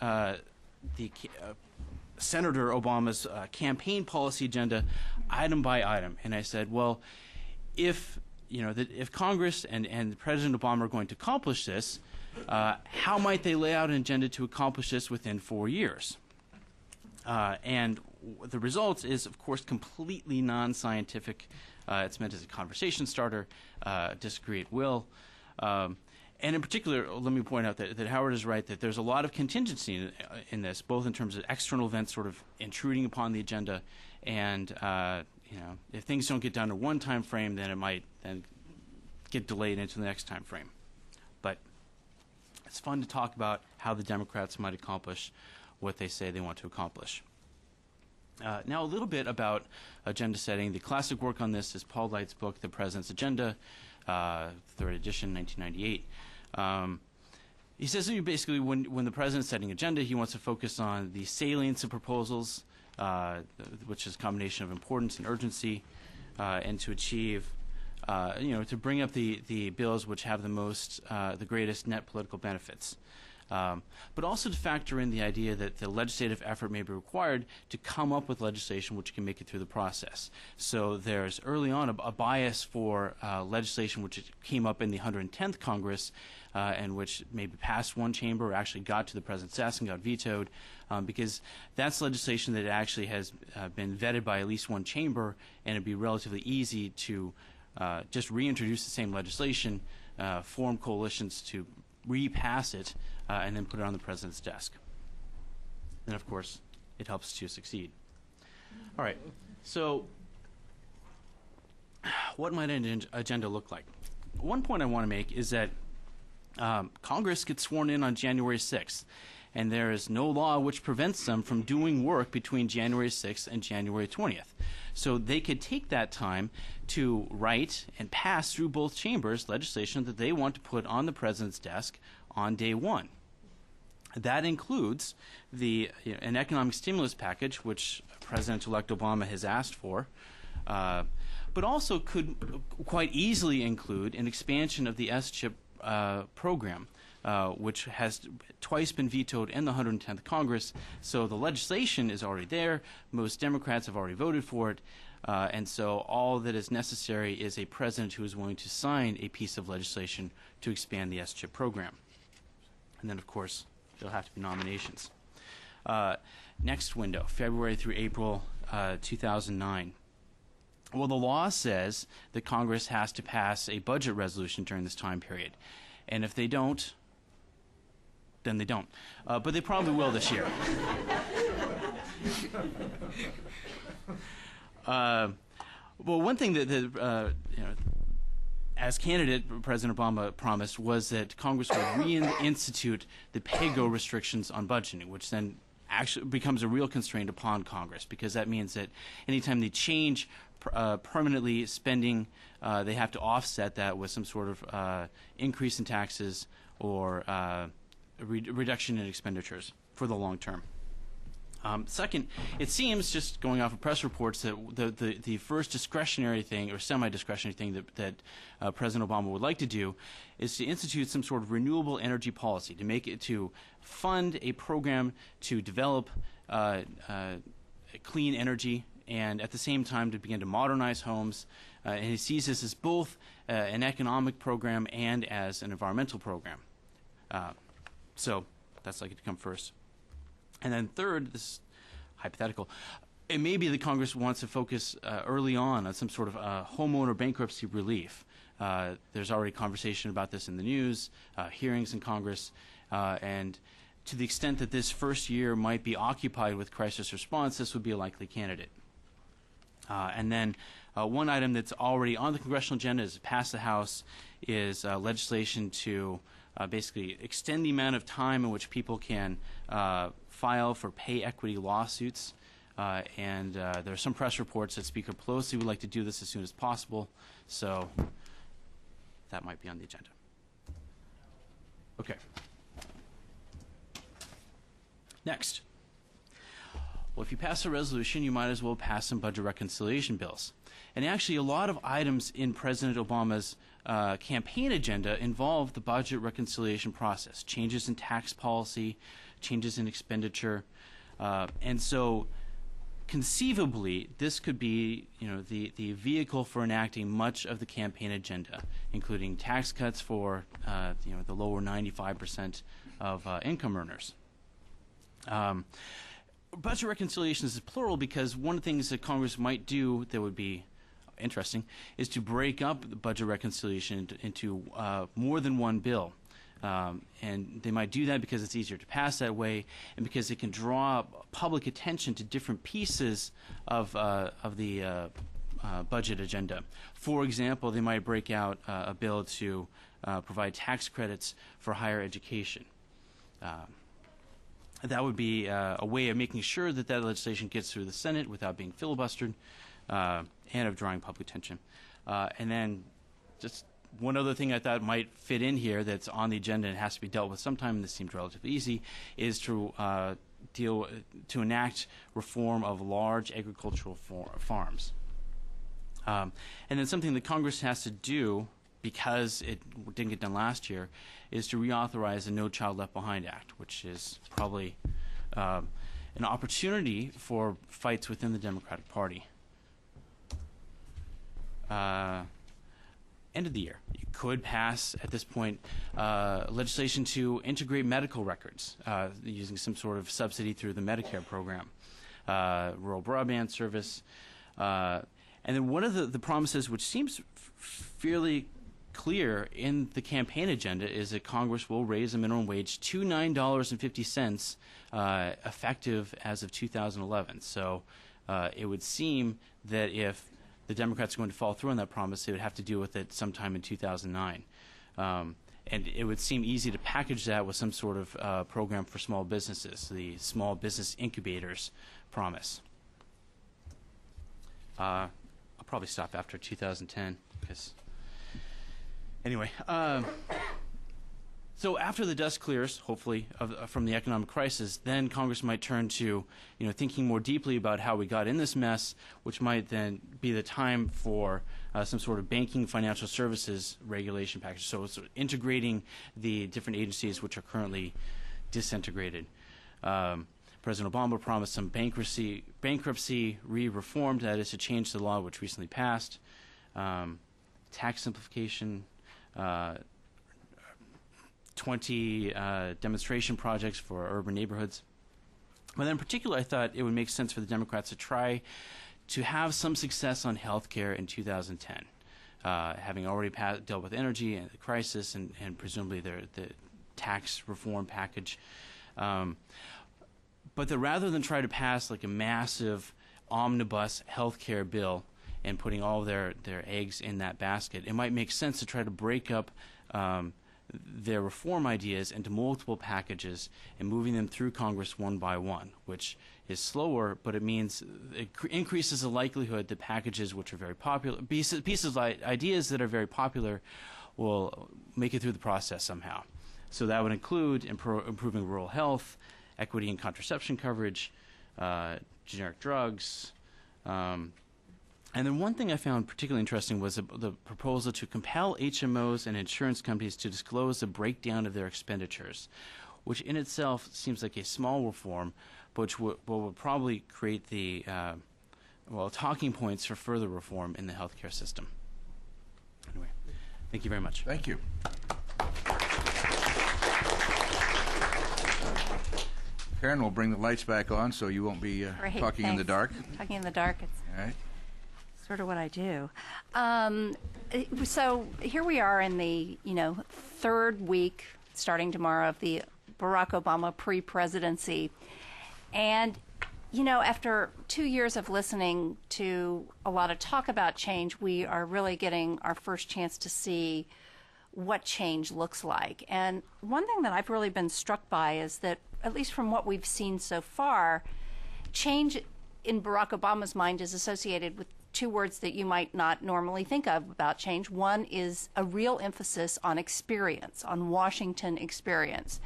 Senator Obama's campaign policy agenda item by item, and I said, well, if Congress and President Obama are going to accomplish this, how might they lay out an agenda to accomplish this within 4 years? And the result is, of course, completely non-scientific. It's meant as a conversation starter, disagree at will. And in particular, let me point out that Howard is right that there's a lot of contingency in this, both in terms of external events sort of intruding upon the agenda, and if things don't get done in one time frame, then it might then get delayed into the next time frame. But it's fun to talk about how the Democrats might accomplish what they say they want to accomplish. Now, a little bit about agenda setting. The classic work on this is Paul Light's book, The President's Agenda, 3rd edition, 1998. He says that basically when the president's setting agenda, he wants to focus on the salience of proposals, which is a combination of importance and urgency, and to achieve, to bring up the bills which have the greatest net political benefits. But also to factor in the idea that the legislative effort may be required to come up with legislation which can make it through the process. So there's early on a bias for legislation which came up in the 110th Congress and which maybe passed one chamber or actually got to the president's desk and got vetoed, because that's legislation that actually has been vetted by at least one chamber, and it'd be relatively easy to just reintroduce the same legislation, form coalitions to repass it, and then put it on the president's desk. And of course, it helps to succeed. All right, so what might an agenda look like? One point I want to make is that Congress gets sworn in on January 6th, and there is no law which prevents them from doing work between January 6th and January 20th. So they could take that time to write and pass through both chambers legislation that they want to put on the president's desk on day one. That includes an economic stimulus package, which President-elect Obama has asked for, but also could quite easily include an expansion of the S-chip program, which has twice been vetoed in the 110th Congress. So the legislation is already there. Most Democrats have already voted for it. And so all that is necessary is a president who is willing to sign a piece of legislation to expand the S-chip program. And then, of course, there'll have to be nominations. Next window, February through April 2009. Well, the law says that Congress has to pass a budget resolution during this time period. And if they don't, then they don't. But they probably will this year. Well, one thing that as candidate, President Obama promised was that Congress would reinstitute the pay-go restrictions on budgeting, which then actually becomes a real constraint upon Congress, because that means that anytime they change permanently spending, they have to offset that with some sort of increase in taxes or reduction in expenditures for the long term. Second, it seems, just going off of press reports, that the first discretionary thing or semi-discretionary thing that President Obama would like to do is to institute some sort of renewable energy policy, to fund a program to develop clean energy, and at the same time to begin to modernize homes. And he sees this as both an economic program and as an environmental program. So that's likely to come first. And then third, this is hypothetical, it may be that Congress wants to focus early on some sort of homeowner bankruptcy relief. There's already conversation about this in the news, hearings in Congress, and to the extent that this first year might be occupied with crisis response, this would be a likely candidate. And then one item that's already on the congressional agenda is pass the House is legislation to basically extend the amount of time in which people can file for pay equity lawsuits. And there are some press reports that Speaker Pelosi would like to do this as soon as possible. So that might be on the agenda. Okay. Next. Well, if you pass a resolution, you might as well pass some budget reconciliation bills. And actually, a lot of items in President Obama's campaign agenda involve the budget reconciliation process, changes in tax policy, changes in expenditure. And so conceivably, this could be, the vehicle for enacting much of the campaign agenda, including tax cuts for, the lower 95% of income earners. Budget reconciliation is plural because one of the things that Congress might do that would be interesting is to break up the budget reconciliation into more than one bill. And they might do that because it's easier to pass that way and because it can draw public attention to different pieces of the budget agenda. For example, they might break out a bill to provide tax credits for higher education. That would be a way of making sure that legislation gets through the Senate without being filibustered and of drawing public attention. And then just one other thing I thought might fit in here that's on the agenda and has to be dealt with sometime, and this seems relatively easy, is to enact reform of large agricultural farms. And then something that Congress has to do, because it didn't get done last year, is to reauthorize the No Child Left Behind Act, which is probably an opportunity for fights within the Democratic Party. End of the year, you could pass, at this point, legislation to integrate medical records using some sort of subsidy through the Medicare program, rural broadband service. And then one of the promises, which seems fairly clear in the campaign agenda, is that Congress will raise the minimum wage to $9.50 effective as of 2011. So it would seem that if the Democrats are going to follow through on that promise, they would have to deal with it sometime in 2009. And it would seem easy to package that with some sort of program for small businesses, the Small Business Incubators promise. I'll probably stop after 2010 because... Anyway, so after the dust clears, hopefully, from the economic crisis, then Congress might turn to, thinking more deeply about how we got in this mess, which might then be the time for some sort of banking financial services regulation package. So integrating the different agencies which are currently disintegrated. President Obama promised some bankruptcy reform, that is to change the law which recently passed, tax simplification, 20 demonstration projects for urban neighborhoods. But in particular, I thought it would make sense for the Democrats to try to have some success on health care in 2010, having already dealt with energy and the crisis and presumably the tax reform package. But rather than try to pass like a massive omnibus health care bill and putting all their eggs in that basket, it might make sense to try to break up their reform ideas into multiple packages and moving them through Congress one by one, which is slower, but it means it increases the likelihood that packages which are very popular, pieces of ideas that are very popular, will make it through the process somehow. So that would include improving rural health, equity and contraception coverage, generic drugs. And then one thing I found particularly interesting was the proposal to compel HMOs and insurance companies to disclose a breakdown of their expenditures, which in itself seems like a small reform, but which will probably create the talking points for further reform in the healthcare system. Anyway, thank you very much. Thank you. Karen will bring the lights back on so you won't be Great, talking in the thanks. dark. Talking in the dark, it's All right. sort of what I do. So here we are in the, third week, starting tomorrow, of the Barack Obama pre-presidency. And, after 2 years of listening to a lot of talk about change, we are really getting our first chance to see what change looks like. And one thing that I've really been struck by is that, at least from what we've seen so far, change in Barack Obama's mind is associated with two words that you might not normally think of about change. One is a real emphasis on experience, on Washington experience.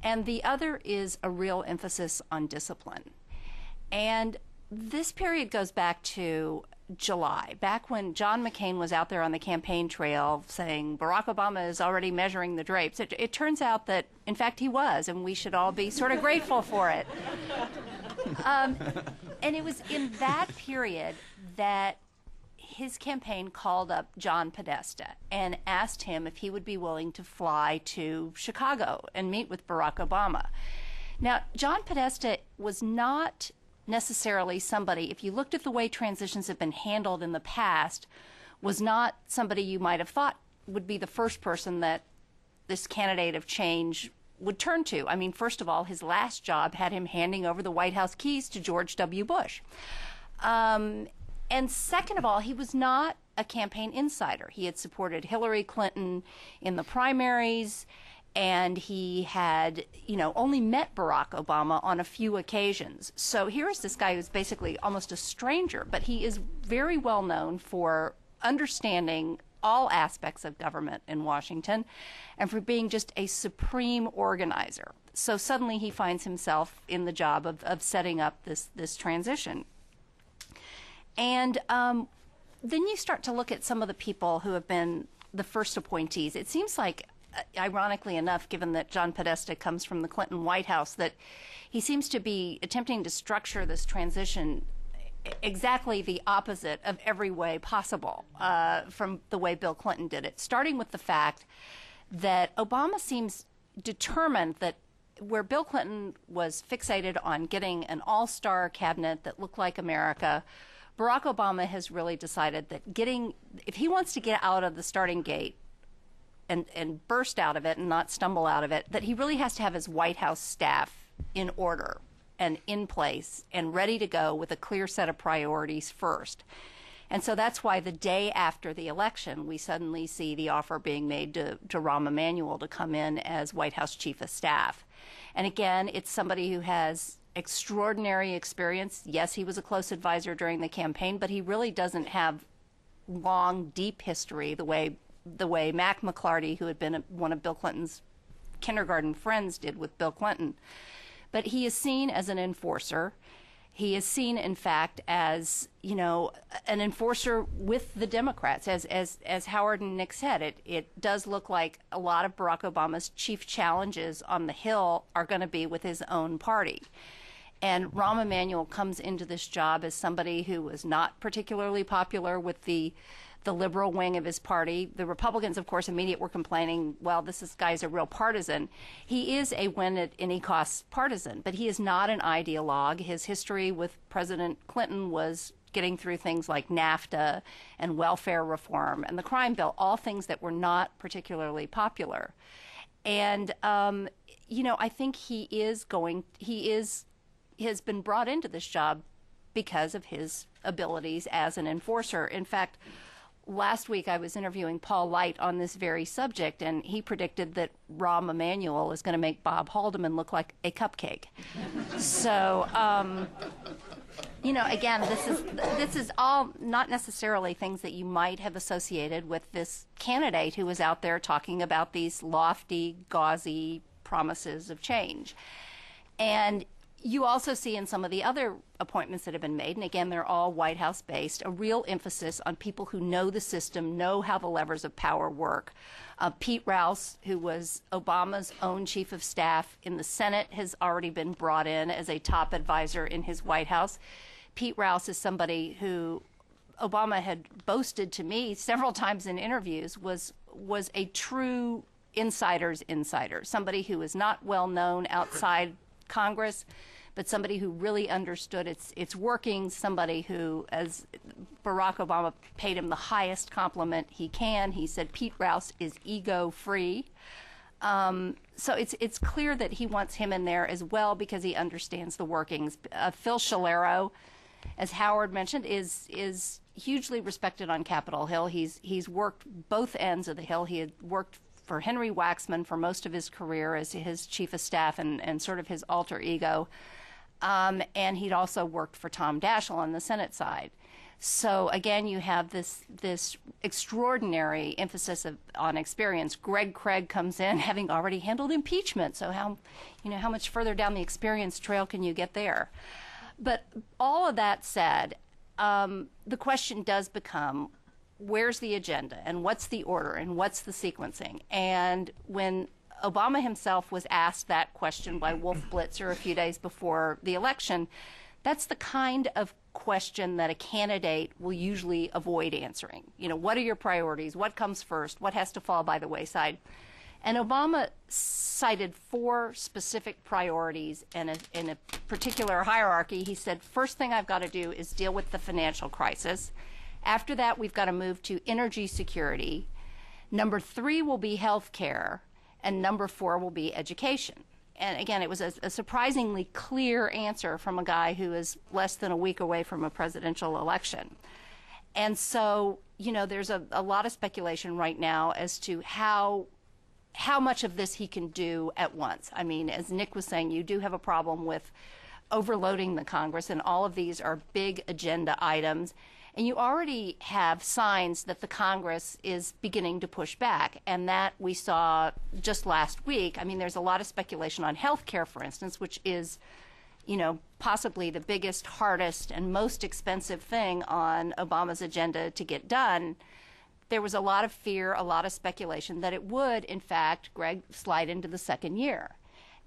And the other is a real emphasis on discipline. And this period goes back to July, back when John McCain was out there on the campaign trail saying Barack Obama is already measuring the drapes. It turns out that, in fact, he was, and we should all be sort of grateful for it. And it was in that period that his campaign called up John Podesta and asked him if he would be willing to fly to Chicago and meet with Barack Obama. Now, John Podesta was not necessarily somebody, if you looked at the way transitions have been handled in the past, was not somebody you might have thought would be the first person that this candidate of change would turn to. I mean, first of all, his last job had him handing over the White House keys to George W. Bush. And second of all, he was not a campaign insider. He had supported Hillary Clinton in the primaries, and he had, only met Barack Obama on a few occasions. So here's this guy who's basically almost a stranger, but he is very well known for understanding all aspects of government in Washington and for being just a supreme organizer. So suddenly he finds himself in the job of setting up this transition. And then you start to look at some of the people who have been the first appointees. It seems like, ironically enough, given that John Podesta comes from the Clinton White House, that he seems to be attempting to structure this transition exactly the opposite of every way possible from the way Bill Clinton did it, starting with the fact that Obama seems determined that where Bill Clinton was fixated on getting an all-star cabinet that looked like America, Barack Obama has really decided that if he wants to get out of the starting gate and burst out of it and not stumble out of it, that he really has to have his White House staff in order and in place and ready to go with a clear set of priorities first. And so that's why the day after the election, we suddenly see the offer being made to Rahm Emanuel to come in as White House Chief of Staff. And again, it's somebody who has extraordinary experience. Yes, he was a close advisor during the campaign, but he really doesn't have long, deep history the way Mac McLarty, who had been one of Bill Clinton's kindergarten friends, did with Bill Clinton. But he is seen as an enforcer. He is seen, in fact, as, an enforcer with the Democrats. As Howard and Nick said, it does look like a lot of Barack Obama's chief challenges on the Hill are going to be with his own party. And Rahm Emanuel comes into this job as somebody who was not particularly popular with the liberal wing of his party. The Republicans, of course, immediately were complaining, well, this guy's a real partisan. He is a win at any cost partisan, but he is not an ideologue. His history with President Clinton was getting through things like NAFTA and welfare reform and the crime bill, all things that were not particularly popular. And, I think he has been brought into this job because of his abilities as an enforcer. In fact, last week I was interviewing Paul Light on this very subject, and he predicted that Rahm Emanuel is going to make Bob Haldeman look like a cupcake. So, again, this is all not necessarily things that you might have associated with this candidate who was out there talking about these lofty, gauzy promises of change. And You also see in some of the other appointments that have been made, and again, they're all White House based, a real emphasis on people who know the system, know how the levers of power work. Pete Rouse, who was Obama's own chief of staff in the Senate, has already been brought in as a top advisor in his White House. Pete Rouse is somebody who Obama had boasted to me several times in interviews was a true insider's insider, somebody who is not well known outside Congress, but somebody who really understood its workings, somebody who, as Barack Obama paid him the highest compliment he can, he said Pete Rouse is ego-free. So it's clear that he wants him in there as well because he understands the workings. Phil Scalero, as Howard mentioned, is hugely respected on Capitol Hill. He's worked both ends of the Hill. He had worked for Henry Waxman for most of his career as his chief of staff and sort of his alter ego. And he'd also worked for Tom Daschle on the Senate side. So again, you have this extraordinary emphasis on experience. Greg Craig comes in having already handled impeachment. So how much further down the experience trail can you get there? But all of that said, the question does become, where's the agenda and what's the order and what's the sequencing? And when Obama himself was asked that question by Wolf Blitzer a few days before the election, that's the kind of question that a candidate will usually avoid answering. What are your priorities? What comes first? What has to fall by the wayside? And Obama cited 4 specific priorities in a particular hierarchy. He said, first thing I've got to do is deal with the financial crisis. After that, we've got to move to energy security. Number 3 will be health care, and number 4 will be education. And again, it was a surprisingly clear answer from a guy who is less than a week away from a presidential election. And so, there's a lot of speculation right now as to how much of this he can do at once. I mean, as Nick was saying, you do have a problem with overloading the Congress, and all of these are big agenda items. And you already have signs that the Congress is beginning to push back, and that we saw just last week. I mean, there's a lot of speculation on health care, for instance, which is, possibly the biggest, hardest, and most expensive thing on Obama's agenda to get done. There was a lot of fear, a lot of speculation that it would, in fact, Greg, slide into the second year.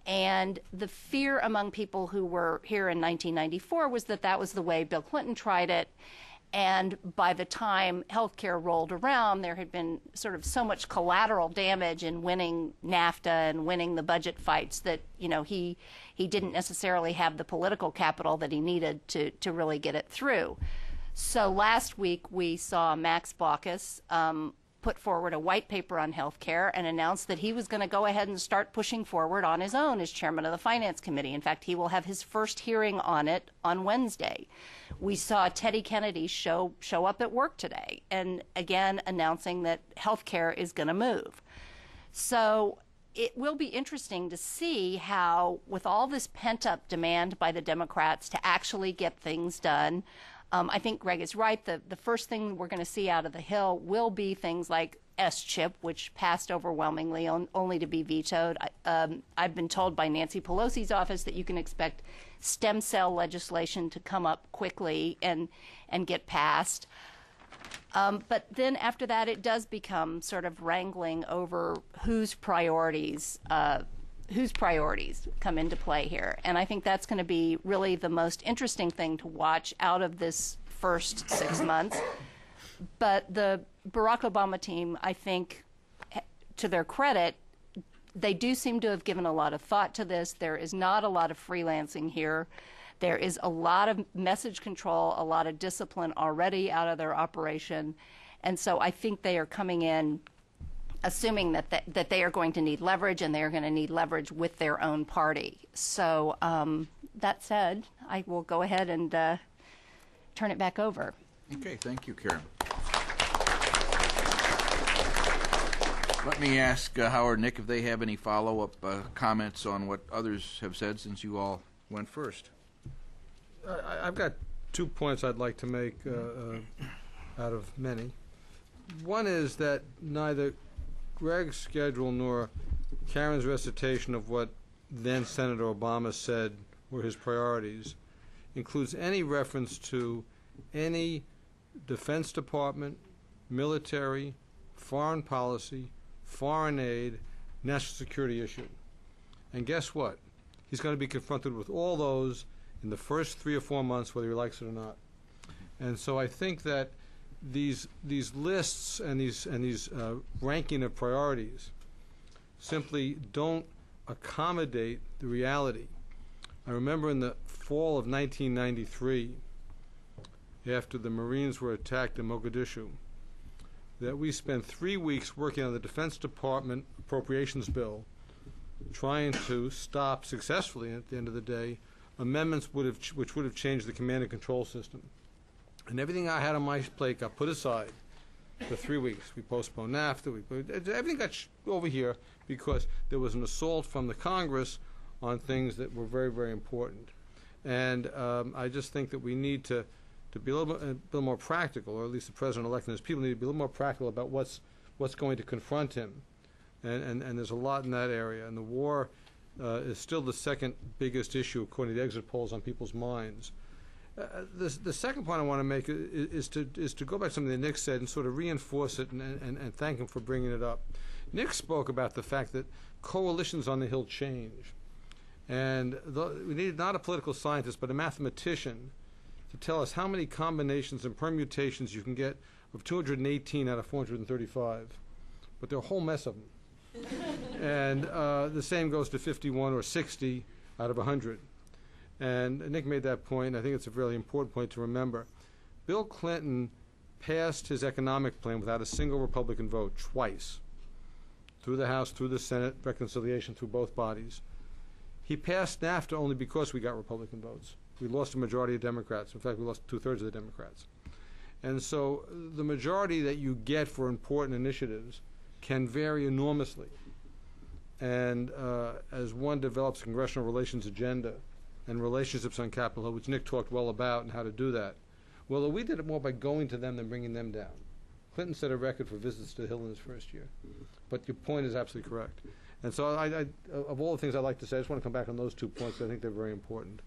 And the fear among people who were here in 1994 was that that was the way Bill Clinton tried it. And by the time health care rolled around, there had been sort of so much collateral damage in winning NAFTA and winning the budget fights that, he didn't necessarily have the political capital that he needed to really get it through. So last week we saw Max Baucus put forward a white paper on health care and announced that he was going to go ahead and start pushing forward on his own as chairman of the Finance Committee. In fact, he will have his first hearing on it on Wednesday. We saw Teddy Kennedy show up at work today and again announcing that health care is going to move. So it will be interesting to see how, with all this pent-up demand by the Democrats to actually get things done, I think Greg is right. The first thing we're going to see out of the Hill will be things like S-chip, which passed overwhelmingly, only to be vetoed. I've been told by Nancy Pelosi's office that you can expect stem cell legislation to come up quickly and get passed. But then after that, it does become sort of wrangling over whose priorities come into play here. And I think that's going to be really the most interesting thing to watch out of this first 6 months. But the Barack Obama team, I think, to their credit, they do seem to have given a lot of thought to this. There is not a lot of freelancing here. There is a lot of message control, a lot of discipline already out of their operation. And so I think they are coming in assuming that they are going to need leverage, and they are going to need leverage with their own party. So that said, I will go ahead and turn it back over. Okay, thank you, Karen. Let me ask Howard and Nick if they have any follow-up comments on what others have said since you all went first. I've got 2 points I'd like to make out of many. One is that neither Greg's schedule nor Karen's recitation of what then Senator Obama said were his priorities, includes any reference to any Defense Department, military, foreign policy, foreign aid, national security issue. And guess what? He's going to be confronted with all those in the first 3 or 4 months, whether he likes it or not. And so I think that these lists and these ranking of priorities simply don't accommodate the reality. I remember in the fall of 1993, after the Marines were attacked in Mogadishu, that we spent 3 weeks working on the Defense Department appropriations bill, trying to stop successfully, at the end of the day, amendments which would have changed the command and control system. And everything I had on my plate got put aside for 3 weeks. We postponed NAFTA. Everything got over here because there was an assault from the Congress on things that were very, very important. And I just think that we need to be a little more practical, or at least the president-elect and his people need to be a little more practical about what's going to confront him. And there's a lot in that area. And the war is still the second biggest issue, according to the exit polls, on people's minds. The second point I want to make is to go back to something that Nick said and sort of reinforce it and thank him for bringing it up. Nick spoke about the fact that coalitions on the Hill change. And we needed not a political scientist, but a mathematician to tell us how many combinations and permutations you can get of 218 out of 435. But there are a whole mess of them. And the same goes to 51 or 60 out of 100. And Nick made that point. I think it's a really important point to remember. Bill Clinton passed his economic plan without a single Republican vote twice, through the House, through the Senate, reconciliation through both bodies. He passed NAFTA only because we got Republican votes. We lost a majority of Democrats. In fact, we lost 2/3 of the Democrats. And so the majority that you get for important initiatives can vary enormously. And as one develops a congressional relations agenda and relationships on Capitol Hill, which Nick talked well about and how to do that, well, we did it more by going to them than bringing them down. Clinton set a record for visits to the Hill in his first year. But your point is absolutely correct. And so of all the things I'd like to say, I just want to come back on those 2 points. I think they're very important.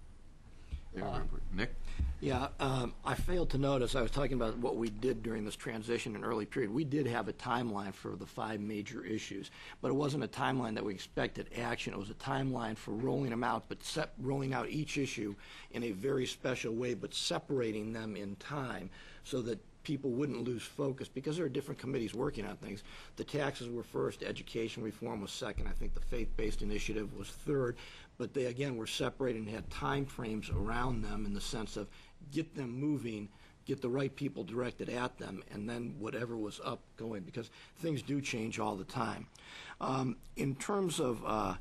Nick? Yeah, I failed to notice, I was talking about what we did during this transition and early period. We did have a timeline for the 5 major issues, but it wasn't a timeline that we expected action. It was a timeline for rolling them out, but rolling out each issue in a very special way, but separating them in time so that people wouldn't lose focus, because there are different committees working on things. The taxes were first, education reform was second, I think the faith-based initiative was third, but they again were separated and had time frames around them in the sense of get them moving, get the right people directed at them, and then whatever was up going, because things do change all the time. In terms of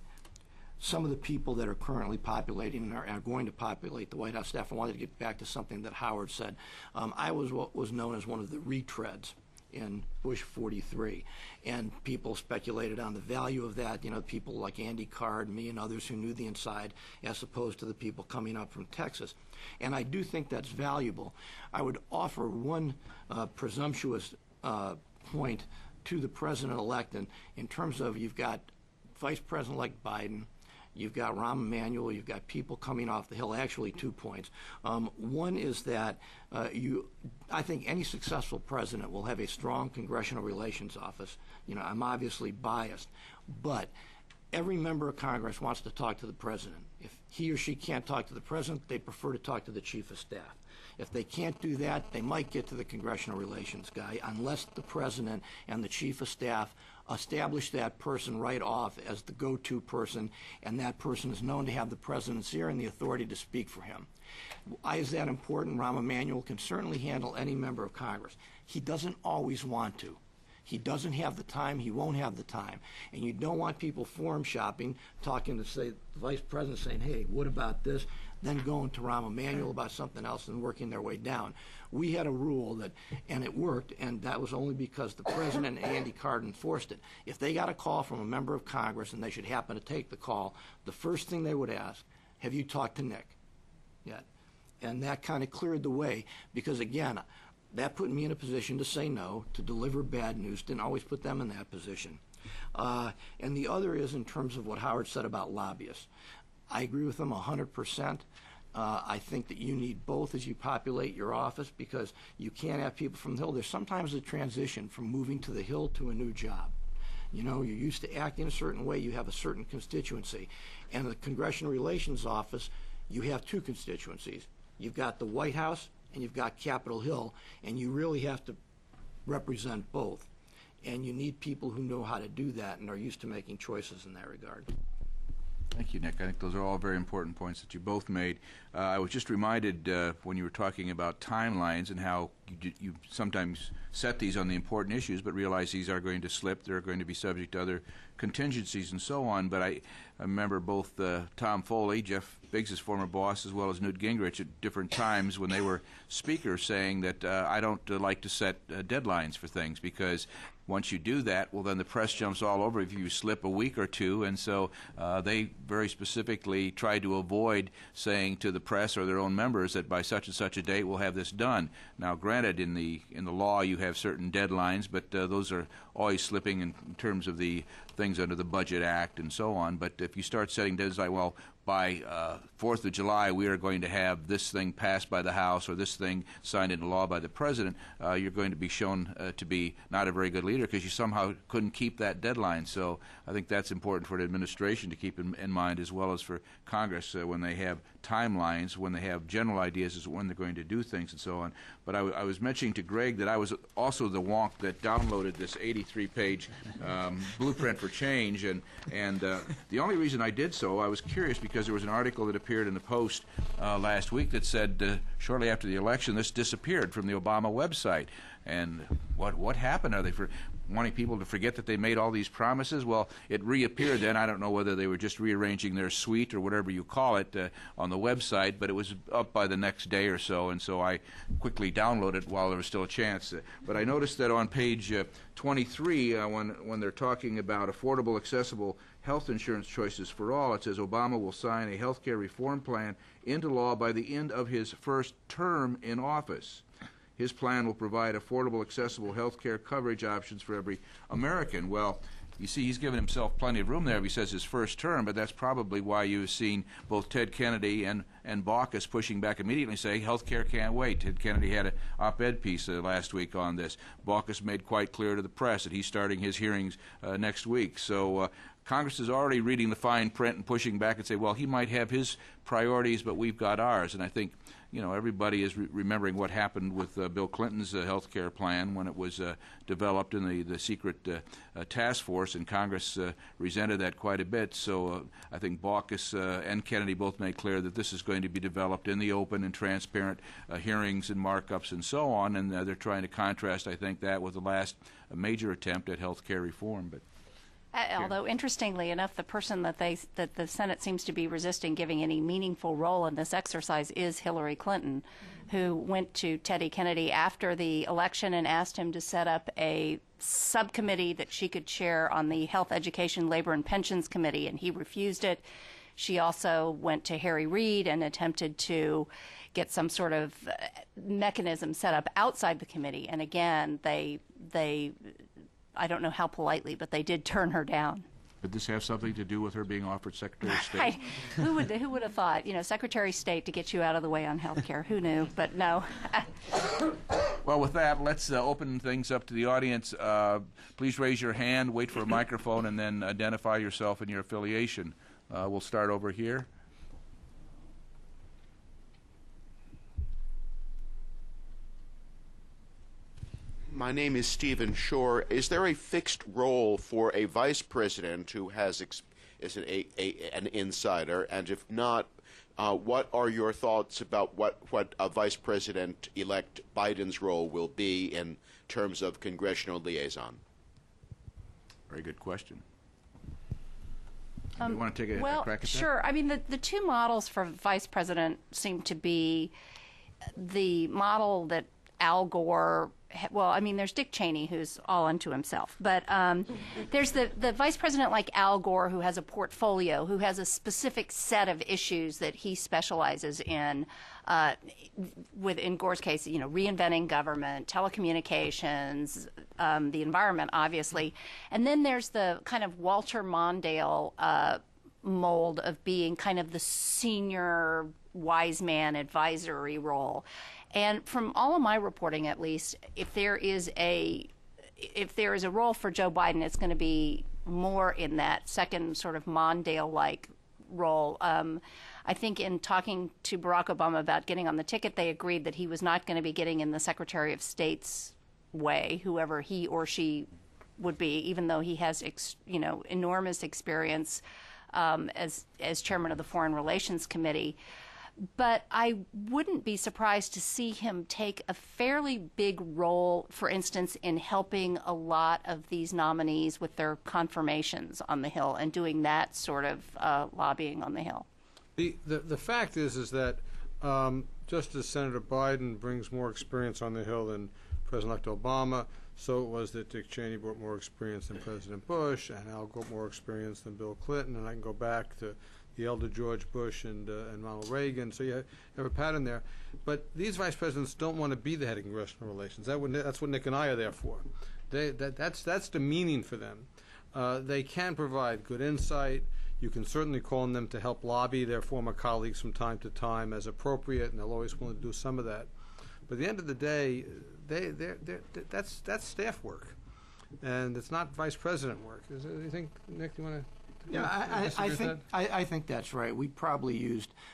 some of the people that are currently populating and are going to populate the White House staff, I wanted to get back to something that Howard said. I was what was known as one of the retreads in Bush 43, and people speculated on the value of that, people like Andy Card, me, and others who knew the inside, as opposed to the people coming up from Texas. And I do think that's valuable. I would offer one presumptuous point to the president-elect in terms of you've got Vice President-elect Biden, you've got Rahm Emanuel, you've got people coming off the Hill. Actually, 2 points. One is that I think any successful president will have a strong congressional relations office. I'm obviously biased, but every member of Congress wants to talk to the president. If he or she can't talk to the president, they prefer to talk to the chief of staff. If they can't do that, they might get to the congressional relations guy, unless the president and the chief of staff establish that person right off as the go-to person, and that person is known to have the president's ear and the authority to speak for him. Why is that important? Rahm Emanuel can certainly handle any member of Congress. He doesn't always want to. He doesn't have the time, he won't have the time. And you don't want people forum shopping, talking to, say, the vice president saying, hey, what about this? Then going to Rahm Emanuel about something else and working their way down. We had a rule that, and it worked, and that was only because the president and Andy Card enforced it. If they got a call from a member of Congress and they should happen to take the call, the first thing they would ask, have you talked to Nick yet? And that kind of cleared the way, because again, that put me in a position to say no, to deliver bad news, didn't always put them in that position. And the other is in terms of what Howard said about lobbyists. I agree with them 100%. I think that you need both as you populate your office, because you can't have people from the Hill. There's sometimes a transition from moving to the Hill to a new job. You know, you're used to acting a certain way, you have a certain constituency. And the Congressional Relations Office, you have two constituencies. You've got the White House and you've got Capitol Hill, and you really have to represent both. And you need people who know how to do that and are used to making choices in that regard. Thank you, Nick. I think those are all very important points that you both made. I was just reminded when you were talking about timelines and how you sometimes set these on the important issues, but realize these are going to slip. They're going to be subject to other contingencies and so on. But I remember both Tom Foley, Jeff Biggs' former boss, as well as Newt Gingrich at different times when they were speakers, saying that I don't like to set deadlines for things, because once you do that, well, then the press jumps all over if you slip a week or two, and so they very specifically try to avoid saying to the press or their own members that by such and such a date we'll have this done. Now, granted, in the law you have certain deadlines, but those are always slipping in terms of the things under the Budget Act and so on. But if you start setting deadlines like, well, by 4th of July, we are going to have this thing passed by the House or this thing signed into law by the President, you're going to be shown to be not a very good leader because you somehow couldn't keep that deadline. So I think that's important for an administration to keep in mind, as well as for Congress when they have timelines, when they have general ideas as to when they're going to do things and so on. But I was mentioning to Greg that I was also the wonk that downloaded this 83-page blueprint for change, and the only reason I did so, I was curious because there was an article that appeared in the Post last week that said shortly after the election this disappeared from the Obama website. And what happened? Are they wanting people to forget that they made all these promises? Well, it reappeared then. I don't know whether they were just rearranging their suite or whatever you call it on the website, but it was up by the next day or so, and so I quickly downloaded it while there was still a chance. But I noticed that on page 23, when they're talking about affordable, accessible health insurance choices for all, it says Obama will sign a health care reform plan into law by the end of his first term in office. His plan will provide affordable, accessible health care coverage options for every American. Well, you see, he's given himself plenty of room there if he says his first term, but that's probably why you've seen both Ted Kennedy and Baucus pushing back immediately, saying health care can't wait. Ted Kennedy had an op-ed piece last week on this. Baucus made quite clear to the press that he's starting his hearings next week. So Congress is already reading the fine print and pushing back and say, well, he might have his priorities, but we've got ours. And I think, you know, everybody is remembering what happened with Bill Clinton's health care plan when it was developed in the secret task force, and Congress resented that quite a bit. So I think Baucus and Kennedy both made clear that this is going to be developed in the open and transparent hearings and markups and so on, and they're trying to contrast, I think, that with the last major attempt at health care reform. But although, interestingly enough, the person that the Senate seems to be resisting giving any meaningful role in this exercise is Hillary Clinton, who went to Teddy Kennedy after the election and asked him to set up a subcommittee that she could chair on the Health, Education, Labor, and Pensions Committee, and he refused it. She also went to Harry Reid and attempted to get some sort of mechanism set up outside the committee, and again, they I don't know how politely, but they did turn her down. Did this have something to do with her being offered Secretary of State? Who would have thought? You know, Secretary of State to get you out of the way on health care. Who knew? But no. Well, with that, let's open things up to the audience. Please raise your hand, wait for a microphone, and then identify yourself and your affiliation. We'll start over here. My name is Stephen Shore. Is there a fixed role for a vice president who is an insider? And if not, what are your thoughts about what a Vice President-elect Biden's role will be in terms of congressional liaison? Very good question. You want to take a crack at that? Sure. I mean, the two models for vice president seem to be the model that Al Gore. Well, I mean, there's Dick Cheney, who's all unto himself. But there's the vice president like Al Gore, who has a portfolio, who has a specific set of issues that he specializes in. In Gore's case, you know, reinventing government, telecommunications, the environment, obviously. And then there's the kind of Walter Mondale mold of being kind of the senior wise man advisory role. And from all of my reporting, at least, if there is a role for Joe Biden, it's going to be more in that second sort of Mondale-like role. I think in talking to Barack Obama about getting on the ticket, they agreed that he was not going to be getting in the Secretary of State's way, whoever he or she would be, even though he has enormous experience as chairman of the Foreign Relations Committee. But I wouldn't be surprised to see him take a fairly big role, for instance, in helping a lot of these nominees with their confirmations on the Hill and doing that sort of lobbying on the Hill. The fact is that just as Senator Biden brings more experience on the Hill than President-elect Obama, so it was that Dick Cheney brought more experience than President Bush, and Al got more experience than Bill Clinton, and I can go back to the elder George Bush and Ronald Reagan. So you have a pattern there. But these vice presidents don't want to be the head of congressional relations. That's what Nick and I are there for. That's the meaning for them. They can provide good insight. You can certainly call on them to help lobby their former colleagues from time to time as appropriate, and they'll always want to do some of that. But at the end of the day, that's staff work, and it's not vice president work. You think, Nick, you want to? Yeah, I think that's right.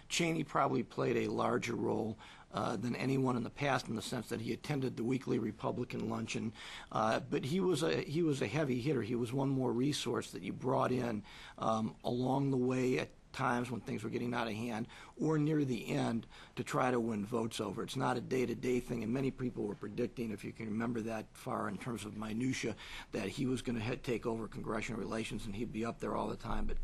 Cheney probably played a larger role than anyone in the past, in the sense that he attended the weekly Republican luncheon. But he was a heavy hitter. He was one more resource that you brought in along the way at times when things were getting out of hand, or near the end, to try to win votes over. It's not a day-to-day thing, and many people were predicting, if you can remember that far in terms of minutia, that he was going to take over congressional relations and he'd be up there all the time. But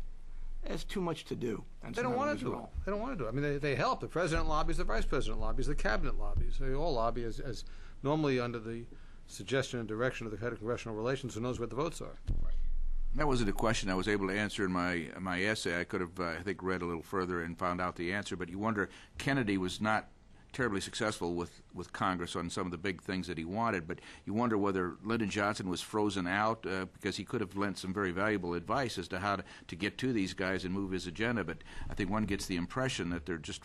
it's too much to do. And they don't want to do it. They don't want to do it. I mean, they help. The president lobbies, the vice president lobbies, the cabinet lobbies. They all lobby as normally under the suggestion and direction of the head of congressional relations, who knows what the votes are. That wasn't a question I was able to answer in my essay. I could have, I think, read a little further and found out the answer. But you wonder, Kennedy was not terribly successful with Congress on some of the big things that he wanted. But you wonder whether Lyndon Johnson was frozen out because he could have lent some very valuable advice as to how to get to these guys and move his agenda. But I think one gets the impression that they're just,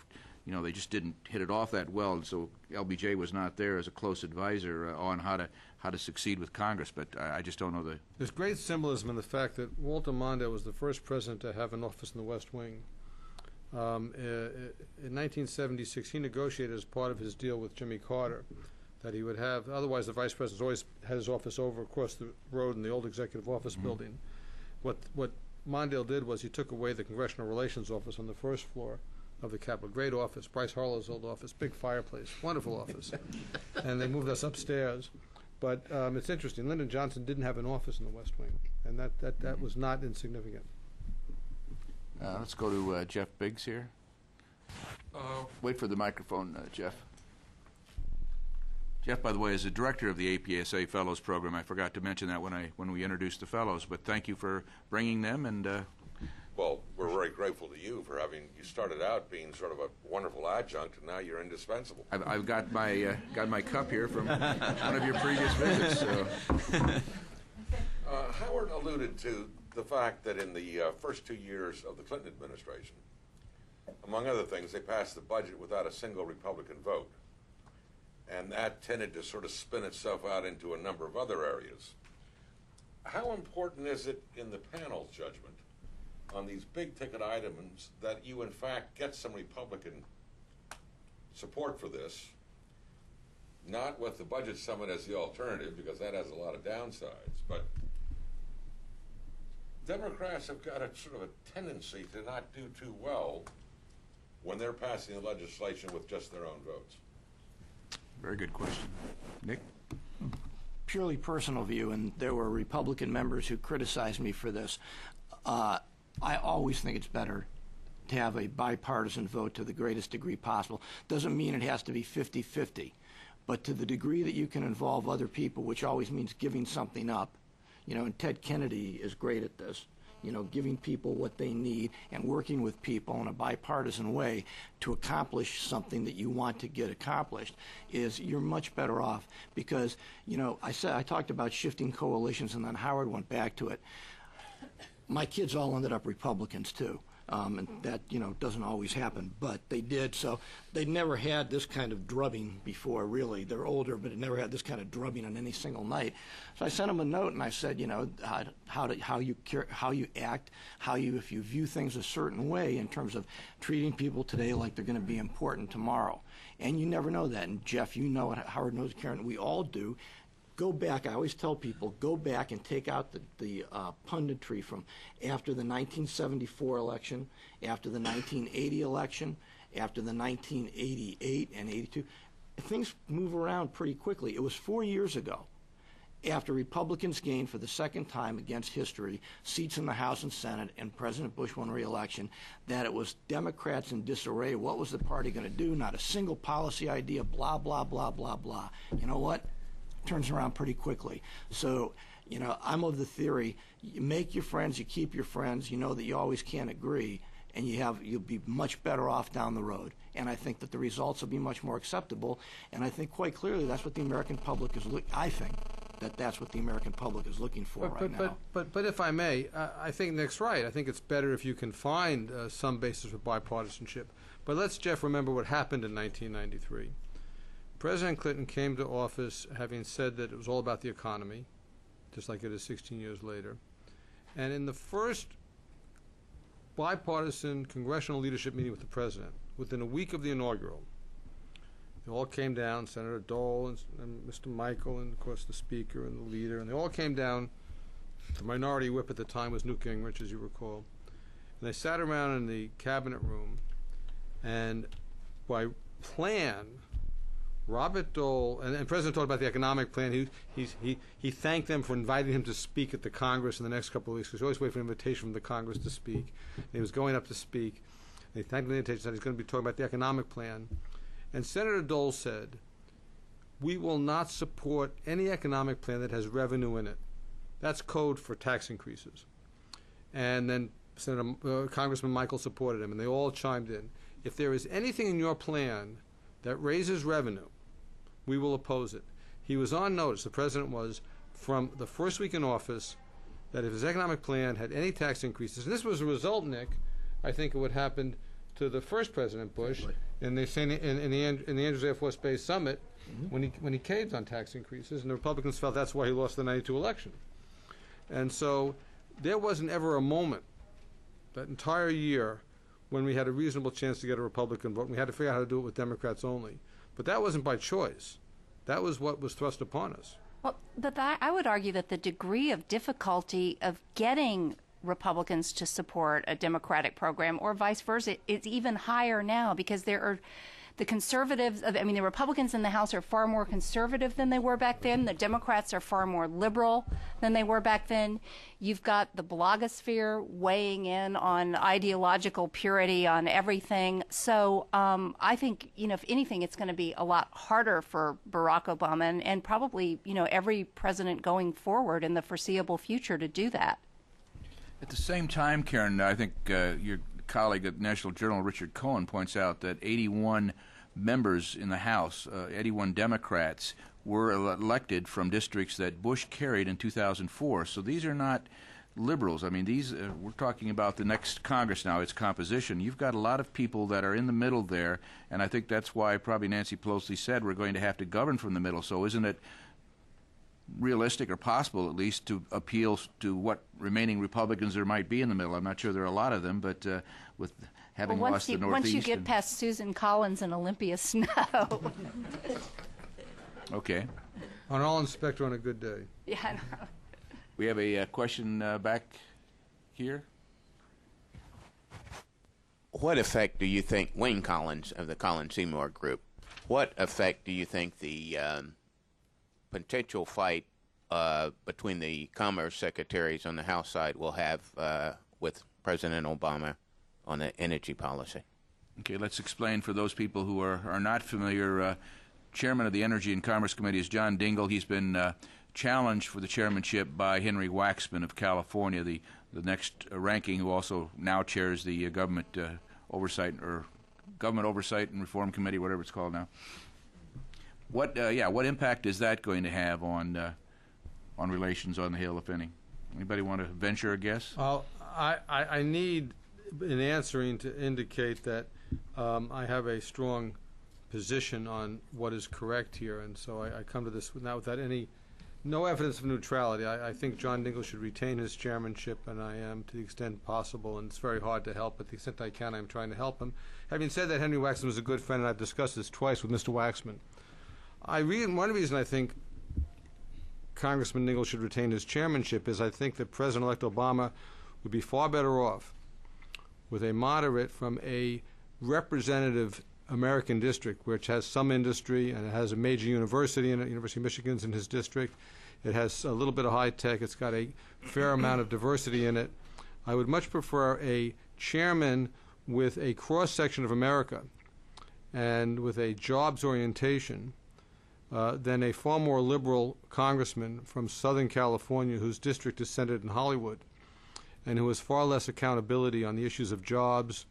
they just didn't hit it off that well. And so LBJ was not there as a close advisor on how to succeed with Congress, but I just don't know the... There's great symbolism in the fact that Walter Mondale was the first president to have an office in the West Wing. In 1976, he negotiated as part of his deal with Jimmy Carter that he would have, otherwise the vice president always had his office over across the road in the old executive office building. What Mondale did was he took away the Congressional Relations Office on the first floor of the Capitol. Great office, Bryce Harlow's old office, big fireplace, wonderful office. And they moved us upstairs. But it's interesting. Lyndon Johnson didn't have an office in the West Wing, and that was not insignificant. Let's go to Jeff Biggs here. Wait for the microphone, Jeff. Jeff, by the way, is the director of the APSA Fellows Program. I forgot to mention that when we introduced the fellows, but thank you for bringing them. And well, we're very grateful to you for you started out being sort of a wonderful adjunct, and now you're indispensable. I've got my cup here from one of your previous visits. So. Howard alluded to the fact that in the first 2 years of the Clinton administration, among other things, they passed the budget without a single Republican vote. And that tended to sort of spin itself out into a number of other areas. How important is it in the panel's judgment on these big-ticket items that you, in fact, get some Republican support for this, not with the budget summit as the alternative, because that has a lot of downsides, but Democrats have got a sort of a tendency to not do too well when they're passing the legislation with just their own votes? Very good question. Nick? Purely personal view, and there were Republican members who criticized me for this. I always think it's better to have a bipartisan vote to the greatest degree possible. Doesn't mean it has to be 50-50, but to the degree that you can involve other people, which always means giving something up. And Ted Kennedy is great at this, giving people what they need and working with people in a bipartisan way to accomplish something that you want to get accomplished, you're much better off. Because, I talked about shifting coalitions, and then Howard went back to it. My kids all ended up Republicans too. And that, doesn't always happen, but they did. So they never had this kind of drubbing before, really. They're older, but it never had this kind of drubbing on any single night. So I sent them a note and I said, how you act, if you view things a certain way in terms of treating people today like they're going to be important tomorrow. And you never know that. And Jeff, you know it, Howard knows it, Karen, we all do. Go back, I always tell people, go back and take out the punditry from after the 1974 election, after the 1980 election, after the 1988 and 82. Things move around pretty quickly. It was 4 years ago, after Republicans gained for the second time against history seats in the House and Senate and President Bush won re-election, that it was Democrats in disarray. What was the party going to do? Not a single policy idea, blah, blah, blah, blah, blah. You know what? Turns around pretty quickly. So, I'm of the theory, you make your friends, you keep your friends, you know that you always can't agree, and you'll be much better off down the road. And I think that the results will be much more acceptable, and I think quite clearly that's what the American public is that's what the American public is looking for right now. But if I may, I think Nick's right. I think it's better if you can find some basis for bipartisanship. But let's, Jeff, remember what happened in 1993. President Clinton came to office having said that it was all about the economy, just like it is 16 years later. And in the first bipartisan congressional leadership meeting with the president, within a week of the inaugural, they all came down, Senator Dole and Mr. Michael, and of course the Speaker and the leader, and they all came down. The minority whip at the time was Newt Gingrich, as you recall. And they sat around in the cabinet room, and by plan, Robert Dole, and the President talked about the economic plan. He thanked them for inviting him to speak at the Congress in the next couple of weeks, because you always wait for an invitation from the Congress to speak. And he was going up to speak. They thanked him for the invitation, said he's going to be talking about the economic plan. And Senator Dole said, "We will not support any economic plan that has revenue in it." That's code for tax increases. And then Congressman Michael supported him, and they all chimed in. If there is anything in your plan that raises revenue, we will oppose it. He was on notice, the president was, from the first week in office, that if his economic plan had any tax increases, and this was a result, Nick, I think it would happen to the first President Bush in the Andrews Air Force Base Summit, when he caved on tax increases, and the Republicans felt that's why he lost the 92 election. And so there wasn't ever a moment that entire year when we had a reasonable chance to get a Republican vote. We had to figure out how to do it with Democrats only. But that wasn't by choice. That was what was thrust upon us. Well, but I would argue that the degree of difficulty of getting Republicans to support a Democratic program or vice versa is even higher now, because there are the conservatives, the Republicans in the House are far more conservative than they were back then. The Democrats are far more liberal than they were back then. You've got the blogosphere weighing in on ideological purity on everything. So I think, if anything, it's going to be a lot harder for Barack Obama and probably, every president going forward in the foreseeable future to do that. At the same time, Karen, I think your colleague at National Journal, Richard Cohen, points out that 81 members in the House, 81 Democrats, were elected from districts that Bush carried in 2004. So these are not liberals. These we're talking about the next Congress now, its composition. You've got a lot of people that are in the middle there, and I think that's why probably Nancy Pelosi said we're going to have to govern from the middle. So isn't it realistic, or possible at least, to appeal to what remaining Republicans there might be in the middle? I'm not sure there are a lot of them, but with having lost the Northeast. Once you get past Susan Collins and Olympia Snow. Okay. On all inspector on a good day. Yeah, I know. We have a question back here. What effect do you think, Wayne Collins of the Collins Seymour Group, what effect do you think the potential fight between the Commerce Secretaries on the House side will have with President Obama on the energy policy? Okay, let's explain for those people who are not familiar. Chairman of the Energy and Commerce Committee is John Dingell. He's been challenged for the chairmanship by Henry Waxman of California, the next ranking, who also now chairs the Government Oversight and Reform Committee, whatever it's called now. What impact is that going to have on relations on the Hill, if any? Anybody want to venture a guess? I need in answering to indicate that I have a strong position on what is correct here, and so I come to this not without no evidence of neutrality. I think John Dingell should retain his chairmanship, and I am to the extent possible, and it's very hard to help, but to the extent I can, I'm trying to help him. Having said that, Henry Waxman was a good friend, and I've discussed this twice with Mr. Waxman. One reason I think Congressman Dingell should retain his chairmanship is I think that President-elect Obama would be far better off with a moderate from a representative American district, which has some industry and it has a major university in it. University of Michigan's in his district. It has a little bit of high tech. It's got a fair amount of diversity in it. I would much prefer a chairman with a cross-section of America and with a jobs orientation than a far more liberal congressman from Southern California whose district is centered in Hollywood and who has far less accountability on the issues of jobs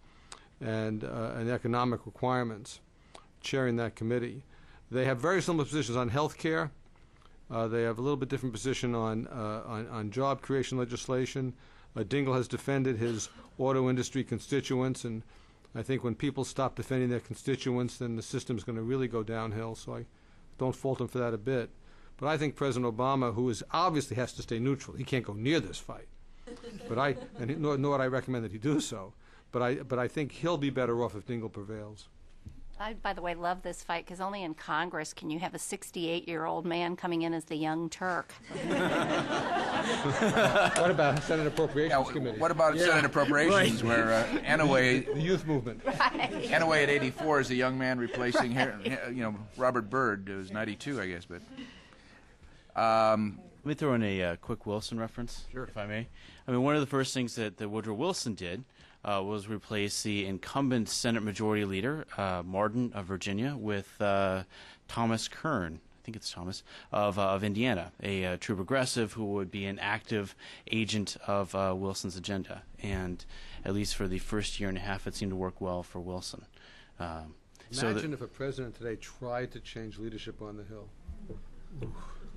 and economic requirements, chairing that committee. They have very similar positions on health care. They have a little bit different position on job creation legislation. Dingell has defended his auto industry constituents, and I think when people stop defending their constituents, then the system's going to really go downhill, so I don't fault him for that a bit. But I think President Obama, who obviously has to stay neutral, he can't go near this fight, nor would I recommend that he do so. But I think he'll be better off if Dingell prevails. I, by the way, love this fight because only in Congress can you have a 68-year-old man coming in as the Young Turk. What about Senate Appropriations Committee? What about Senate Appropriations, where Anaway, the youth movement? Anaway at 84 is the young man replacing Robert Byrd, who's 92, I guess. But let me throw in a quick Wilson reference, Sure. if I may. I mean, one of the first things that Woodrow Wilson did was replace the incumbent Senate Majority Leader, Martin of Virginia, with Thomas Kern, I think it's Thomas, of Indiana, a true progressive who would be an active agent of Wilson's agenda. And at least for the first year and a half, it seemed to work well for Wilson. Imagine if a president today tried to change leadership on the Hill.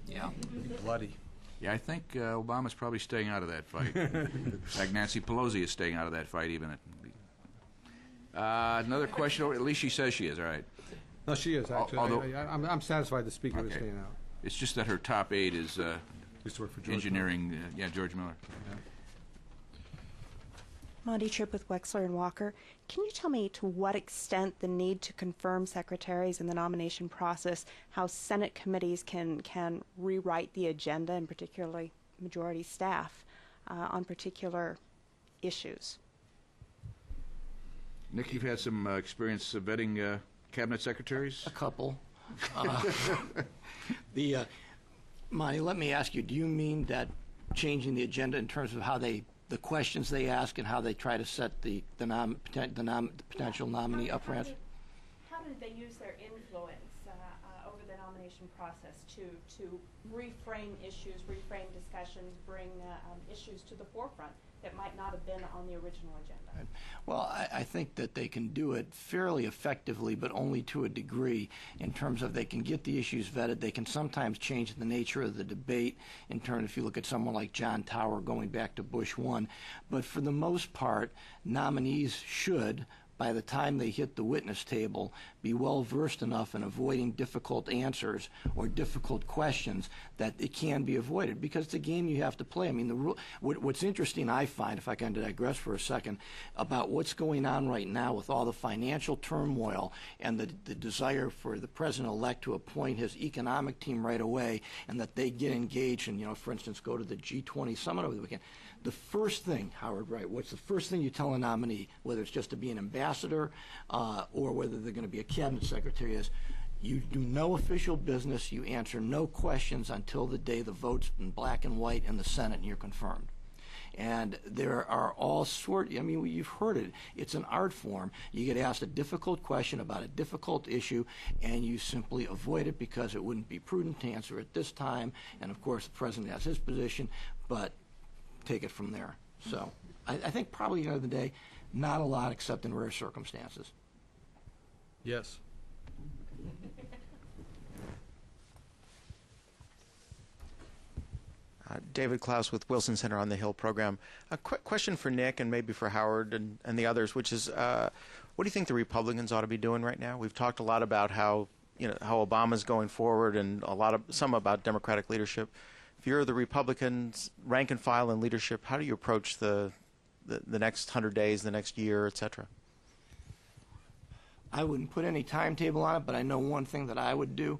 Yeah. It'd be bloody. yeah, I think Obama's probably staying out of that fight. In fact, Nancy Pelosi is staying out of that fight even. Another question, at least she says she is, all right. No, she is, actually. Although- I'm satisfied the speaker is Okay. staying out. It's just that her top 8 is Used to work for George engineering, George Miller. Monty Tripp with Wexler and Walker. Can you tell me to what extent the need to confirm secretaries in the nomination process, how Senate committees can rewrite the agenda, and particularly majority staff, on particular issues? Nick, you've had some experience vetting cabinet secretaries? A couple. Monty, let me ask you, do you mean that changing the agenda in terms of how the questions they ask and how they try to set the potential nominee up for answer? How do they use their influence over the nomination process to reframe issues, reframe discussions, bring issues to the forefront that might not have been on the original agenda? Well, I think that they can do it fairly effectively, but only to a degree in terms of they can get the issues vetted. They can sometimes change the nature of the debate in terms, if you look at someone like John Tower going back to Bush 1. But for the most part, nominees should, by the time they hit the witness table, be well versed enough in avoiding difficult answers or difficult questions that it can be avoided, because it's a game you have to play. I mean, what's interesting, I find, if I can digress for a second, about what's going on right now with all the financial turmoil and the desire for the president-elect to appoint his economic team right away, and that they get engaged and, for instance, go to the G20 summit over the weekend. The first thing, Howard Wright, what's the first thing you tell a nominee, whether it's just to be an ambassador or whether they're going to be a cabinet secretary, is you do no official business, you answer no questions until the day the vote's in black and white in the Senate and you're confirmed. And there are all sorts, I mean, you've heard it. It's an art form. You get asked a difficult question about a difficult issue, and you simply avoid it because it wouldn't be prudent to answer at this time. And, of course, the president has his position, but take it from there. So I think probably at the end of the day, not a lot except in rare circumstances. Yes. David Klaus with Wilson Center on the Hill program. A quick question for Nick and maybe for Howard and the others, which is, what do you think the Republicans ought to be doing right now? We've talked a lot about how Obama's going forward and some about Democratic leadership. If you're the Republicans, rank and file and leadership, how do you approach the next 100 days, the next year, et cetera? I wouldn't put any timetable on it, but I know one thing that I would do.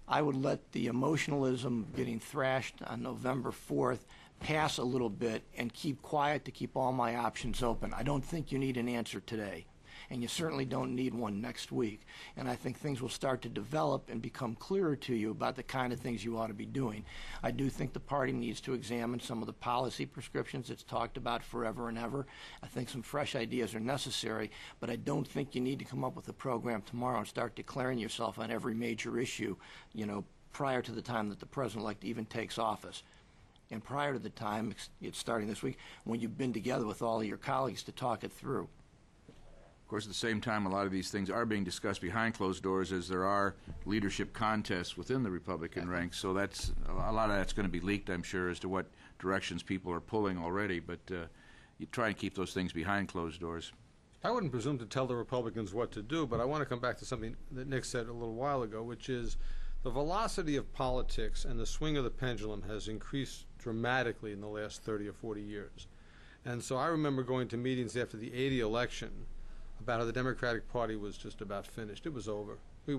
I would let the emotionalism of getting thrashed on November 4th pass a little bit and keep quiet to keep all my options open. I don't think you need an answer today, and you certainly don't need one next week. And I think things will start to develop and become clearer to you about the kind of things you ought to be doing. I do think the party needs to examine some of the policy prescriptions it's talked about forever and ever. I think some fresh ideas are necessary, but I don't think you need to come up with a program tomorrow and start declaring yourself on every major issue, prior to the time that the president-elect even takes office. And prior to the time, it's starting this week, when you've been together with all of your colleagues to talk it through. Of course, at the same time, a lot of these things are being discussed behind closed doors, as there are leadership contests within the Republican ranks. So that's a lot of that's going to be leaked, I'm sure, as to what directions people are pulling already. But you try and keep those things behind closed doors. I wouldn't presume to tell the Republicans what to do, but I want to come back to something that Nick said a little while ago, which is the velocity of politics and the swing of the pendulum has increased dramatically in the last 30 or 40 years. And so I remember going to meetings after the '80 election about how the Democratic Party was just about finished. It was over. We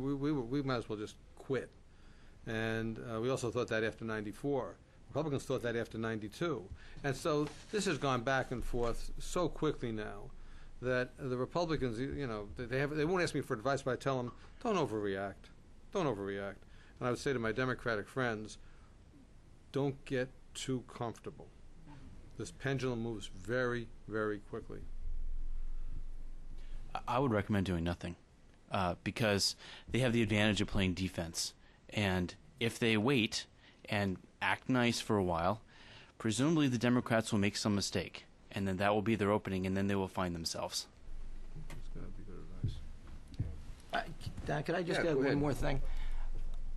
might as well just quit. And we also thought that after '94. Republicans thought that after '92. And so this has gone back and forth so quickly now that the Republicans, they won't ask me for advice, but I tell them, don't overreact. Don't overreact. And I would say to my Democratic friends, don't get too comfortable. This pendulum moves very, very quickly. I would recommend doing nothing because they have the advantage of playing defense. And if they wait and act nice for a while, presumably the Democrats will make some mistake. And then that will be their opening, and then they will find themselves. That's going to be good advice. Don, could I just add one more thing?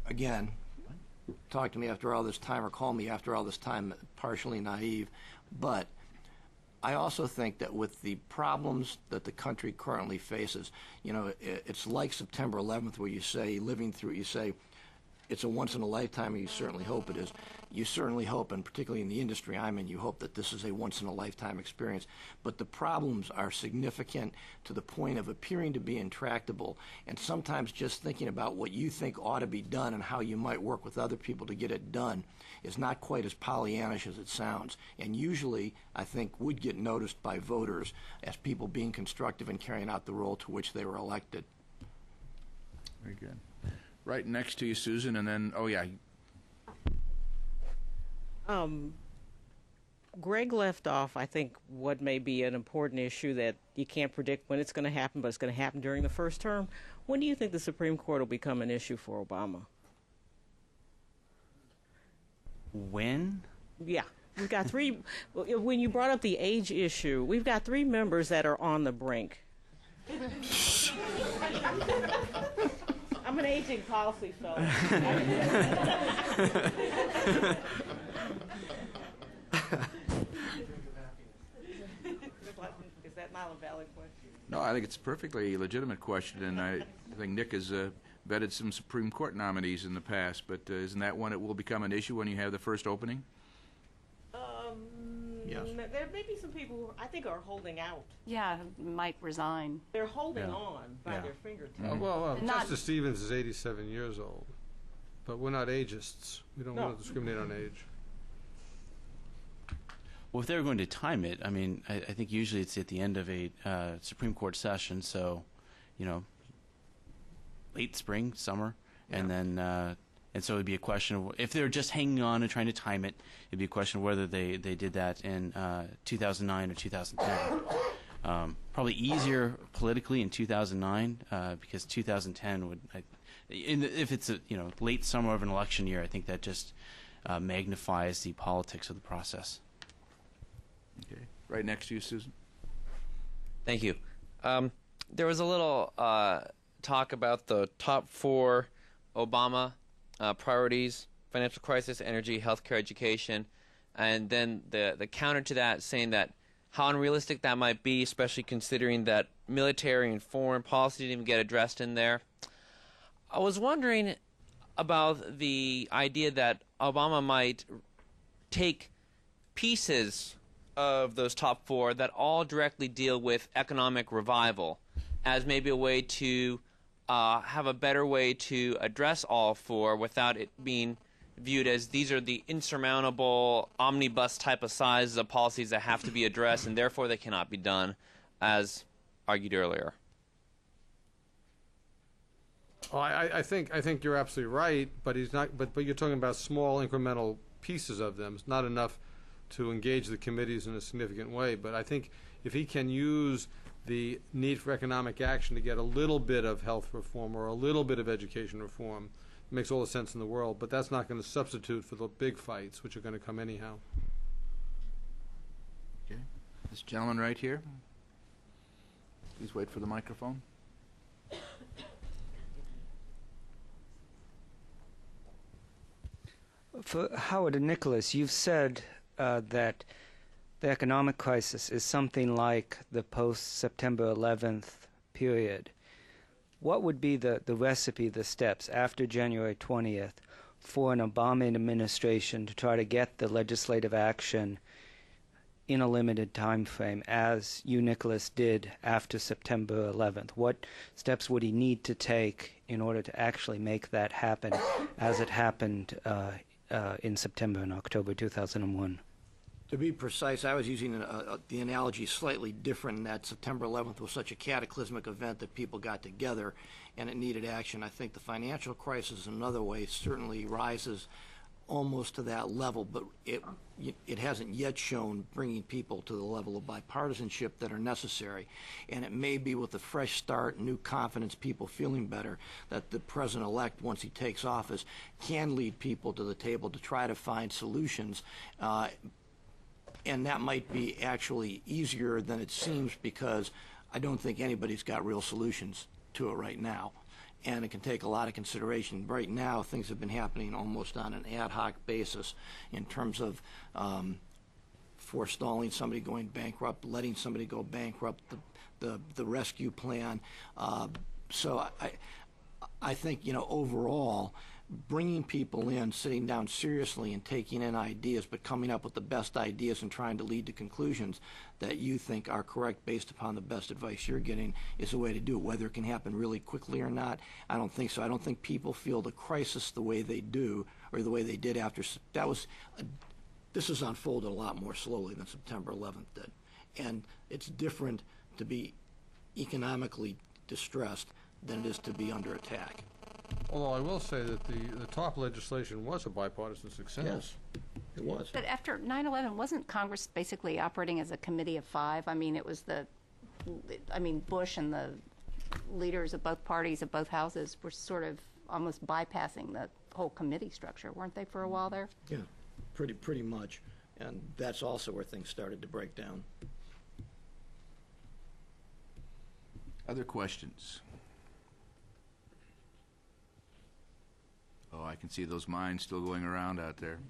Again, talk to me after all this time or call me after all this time partially naive, but I also think that with the problems that the country currently faces, it's like September 11th where you say, it's a once-in-a-lifetime, and you certainly hope it is. You certainly hope, and particularly in the industry I'm in, you hope that this is a once-in-a-lifetime experience. But the problems are significant to the point of appearing to be intractable, and sometimes just thinking about what you think ought to be done and how you might work with other people to get it done is not quite as Pollyannish as it sounds, and usually, I think, would get noticed by voters as people being constructive and carrying out the role to which they were elected. Very good. Right next to you, Susan, and then, Greg left off, I think, what may be an important issue that you can't predict when it's going to happen, but it's going to happen during the first term. When do you think the Supreme Court will become an issue for Obama? When? Yeah. We've got three. When you brought up the age issue, we've got three members that are on the brink. I'm an aging policy fellow. Is that not a valid question? No, I think it's a perfectly legitimate question, and I think Nick has vetted some Supreme Court nominees in the past, but isn't that one that will become an issue when you have the first opening? Yes. There may be some people who I think are holding out. Yeah, might resign. They're holding on by their fingertips. Well, Not- Justice Stevens is 87 years old, but we're not ageists. We don't want to discriminate on age. Well, if they were going to time it, I mean, I think usually it's at the end of a Supreme Court session, so, late spring, summer, and then, and so it'd be a question of, if they're just hanging on and trying to time it, it'd be a question of whether they did that in 2009 or 2010. Probably easier politically in 2009 because 2010 would, if it's a late summer of an election year, I think that just magnifies the politics of the process. Okay. Right next to you, Susan. Thank you. There was a little talk about the top 4 Obama priorities: financial crisis, energy, healthcare, education. and then the counter to that saying that how unrealistic that might be, especially considering that military and foreign policy didn't even get addressed in there. I was wondering about the idea that Obama might take pieces of those top four that all directly deal with economic revival as maybe a way to have a better way to address all four without it being viewed as these are the insurmountable omnibus type of sizes of policies that have to be addressed and therefore they cannot be done, as argued earlier. Oh, I think you're absolutely right, but he's not. But you're talking about small incremental pieces of them. It's not enough to engage the committees in a significant way. But I think if he can use the need for economic action to get a little bit of health reform or a little bit of education reform, it makes all the sense in the world. But that's not going to substitute for the big fights, which are going to come anyhow. Okay. This gentleman right here. Please wait for the microphone. For Howard and Nicholas, you've said that the economic crisis is something like the post-September 11th period. What would be the recipe, the steps after January 20th for an Obama administration to try to get the legislative action in a limited time frame, as you, Nicholas, did after September 11th? What steps would he need to take in order to actually make that happen as it happened in September and October 2001? To be precise, I was using the analogy slightly different in that September 11th was such a cataclysmic event that people got together and it needed action. I think the financial crisis in another way certainly rises almost to that level, but it hasn't yet shown bringing people to the level of bipartisanship that are necessary. And it may be with a fresh start, new confidence, people feeling better, that the president-elect, once he takes office, can lead people to the table to try to find solutions. And that might be actually easier than it seems, because I don't think anybody's got real solutions to it right now. And it can take a lot of consideration. Right now, things have been happening almost on an ad hoc basis in terms of forestalling somebody going bankrupt, letting somebody go bankrupt, the rescue plan. So I think, overall, bringing people in, sitting down seriously and taking in ideas, but coming up with the best ideas and trying to lead to conclusions that you think are correct based upon the best advice you're getting is the way to do it. Whether it can happen really quickly or not, I don't think so. I don't think people feel the crisis the way they do, or the way they did after. This has unfolded a lot more slowly than September 11th did. And it's different to be economically distressed than it is to be under attack. Although I will say that the top legislation was a bipartisan success. Yes, it was. But after 9/11, wasn't Congress basically operating as a committee of five? I mean, it was Bush and the leaders of both parties of both houses were sort of almost bypassing the whole committee structure, weren't they, for a while there? Yeah, pretty much. And that's also where things started to break down. Other questions? Oh, I can see those minds still going around out there.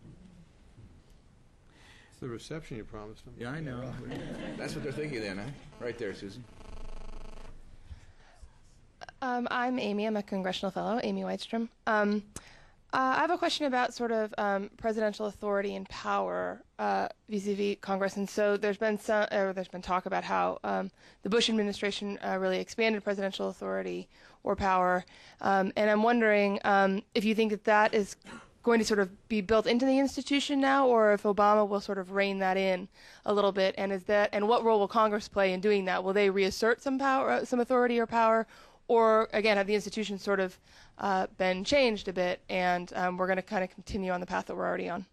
It's the reception you promised them. Yeah, I know. That's what they're thinking then, huh? Right there, Susan. I'm Amy. I'm a congressional fellow, Amy Whitestrom. I have a question about sort of presidential authority and power vis-a-vis Congress. And so there's been talk about how the Bush administration really expanded presidential authority or power. And I'm wondering if you think that is going to sort of be built into the institution now, or if Obama will sort of rein that in a little bit. And what role will Congress play in doing that? Will they reassert some power, some authority or power? Or, again, have the institutions sort of been changed a bit, and we're going to kind of continue on the path that we're already on?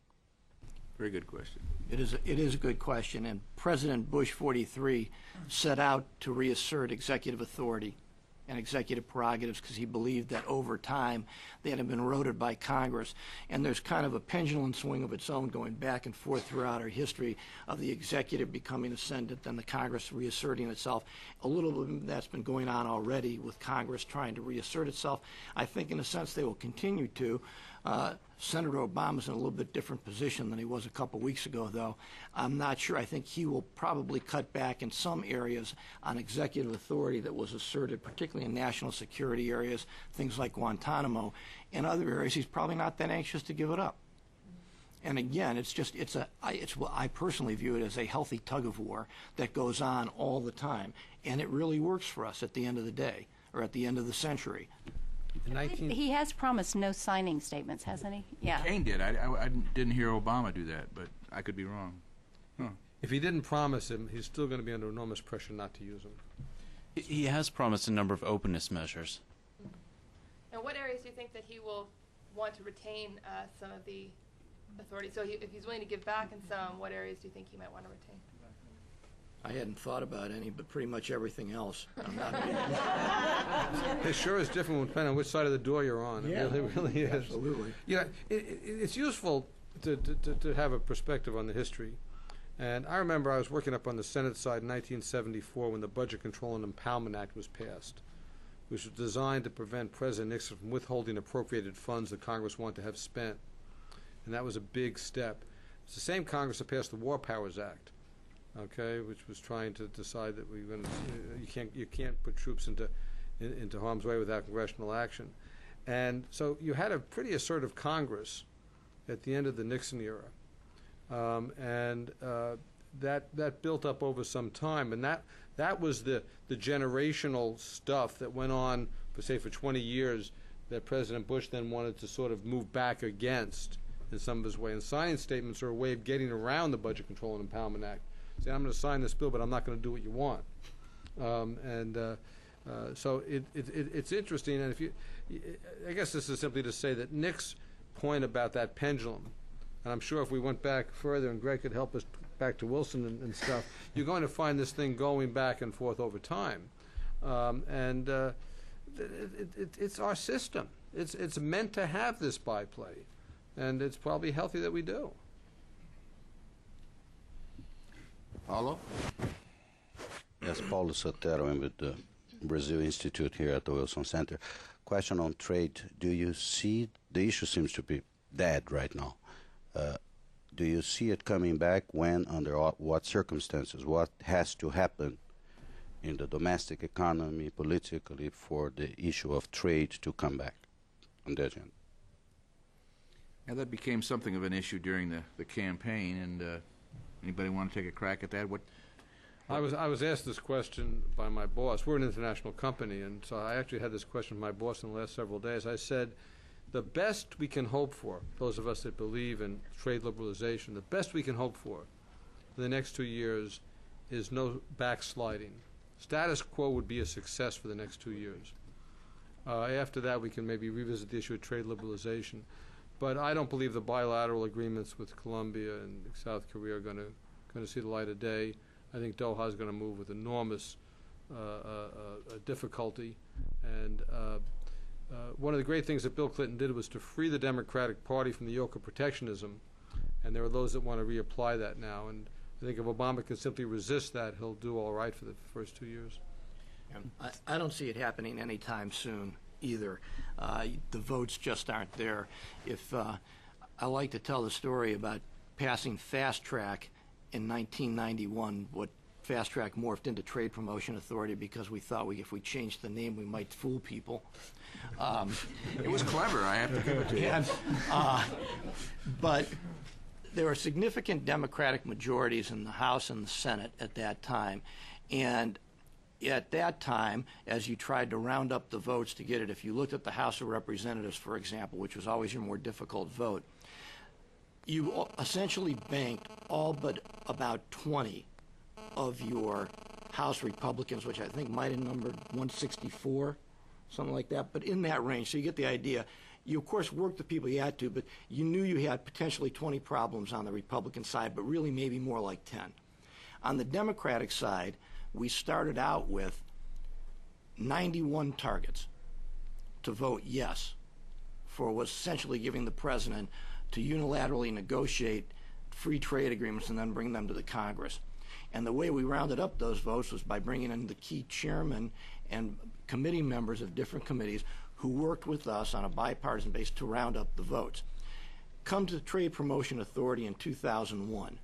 Very good question. It is a good question, and President Bush 43 set out to reassert executive authority and executive prerogatives because he believed that over time they had been eroded by Congress. And there's kind of a pendulum swing of its own going back and forth throughout our history of the executive becoming ascendant and the Congress reasserting itself. A little bit of that's been going on already with Congress trying to reassert itself. I think in a sense they will continue to. Senator Obama's in a little bit different position than he was a couple weeks ago, though. I'm not sure. I think he will probably cut back in some areas on executive authority that was asserted, particularly in national security areas, things like Guantanamo. In other areas, he's probably not that anxious to give it up. And again, I personally view it as a healthy tug of war that goes on all the time, and it really works for us at the end of the day, or at the end of the century. He has promised no signing statements, hasn't he? Yeah. Kane did. I didn't hear Obama do that, but I could be wrong. Huh. If he didn't promise him, he's still going to be under enormous pressure not to use them. He has promised a number of openness measures. And what areas do you think that he will want to retain some of the authority? So if he's willing to give back in some, what areas do you think he might want to retain? I hadn't thought about any, but pretty much everything else. It sure is different depending on which side of the door you're on. Yeah, it really is. Absolutely. You know, it's useful to have a perspective on the history. And I remember I was working up on the Senate side in 1974 when the Budget Control and Impoundment Act was passed, which was designed to prevent President Nixon from withholding appropriated funds that Congress wanted to have spent. And that was a big step. It's the same Congress that passed the War Powers Act, okay, which was trying to decide that you can't put troops into harm's way without congressional action. And so you had a pretty assertive Congress at the end of the Nixon era. That built up over some time, and that was the generational stuff that went on for 20 years that President Bush then wanted to sort of move back against in some of his way. And signing statements are a way of getting around the Budget Control and Impoundment Act. Say, I'm going to sign this bill, but I'm not going to do what you want. So it's interesting, and I guess this is simply to say that Nick's point about that pendulum, and I'm sure if we went back further, and Greg could help us back to Wilson and stuff, you're going to find this thing going back and forth over time. It's our system. It's meant to have this byplay, and it's probably healthy that we do. Paulo? Yes, Paulo Sotero. I'm with the Brazil Institute here at the Wilson Center. Question on trade. Do you see the issue seems to be dead right now? Do you see it coming back? When, under what circumstances? What has to happen in the domestic economy, politically, for the issue of trade to come back on the agenda? And that became something of an issue during the campaign, and anybody want to take a crack at that? I was asked this question by my boss. We're an international company, and so I actually had this question from my boss in the last several days. I said, the best we can hope for, those of us that believe in trade liberalization, the best we can hope for the next 2 years is no backsliding. Status quo would be a success for the next 2 years. After that, we can maybe revisit the issue of trade liberalization. But I don't believe the bilateral agreements with Colombia and South Korea are going to see the light of day. I think Doha is going to move with enormous difficulty. And one of the great things that Bill Clinton did was to free the Democratic Party from the yoke of protectionism. And there are those that want to reapply that now. And I think if Obama can simply resist that, he'll do all right for the first 2 years. I don't see it happening anytime soon either. The votes just aren't there. I like to tell the story about passing Fast Track in 1991, what Fast Track morphed into Trade Promotion Authority because we thought if we changed the name, we might fool people. It was clever, I have to give it to you. But there were significant Democratic majorities in the House and the Senate at that time. And at that time, as you tried to round up the votes to get it, if you looked at the House of Representatives, for example, which was always your more difficult vote, you essentially banked all but about 20 of your House Republicans, which I think might have numbered 164, something like that, but in that range. So you get the idea. You, of course, worked the people you had to, but you knew you had potentially 20 problems on the Republican side, but really maybe more like 10. On the Democratic side, we started out with 91 targets to vote yes for was essentially giving the president to unilaterally negotiate free trade agreements and then bring them to the Congress. And the way we rounded up those votes was by bringing in the key chairmen and committee members of different committees who worked with us on a bipartisan basis to round up the votes. Come to the Trade Promotion Authority in 2001,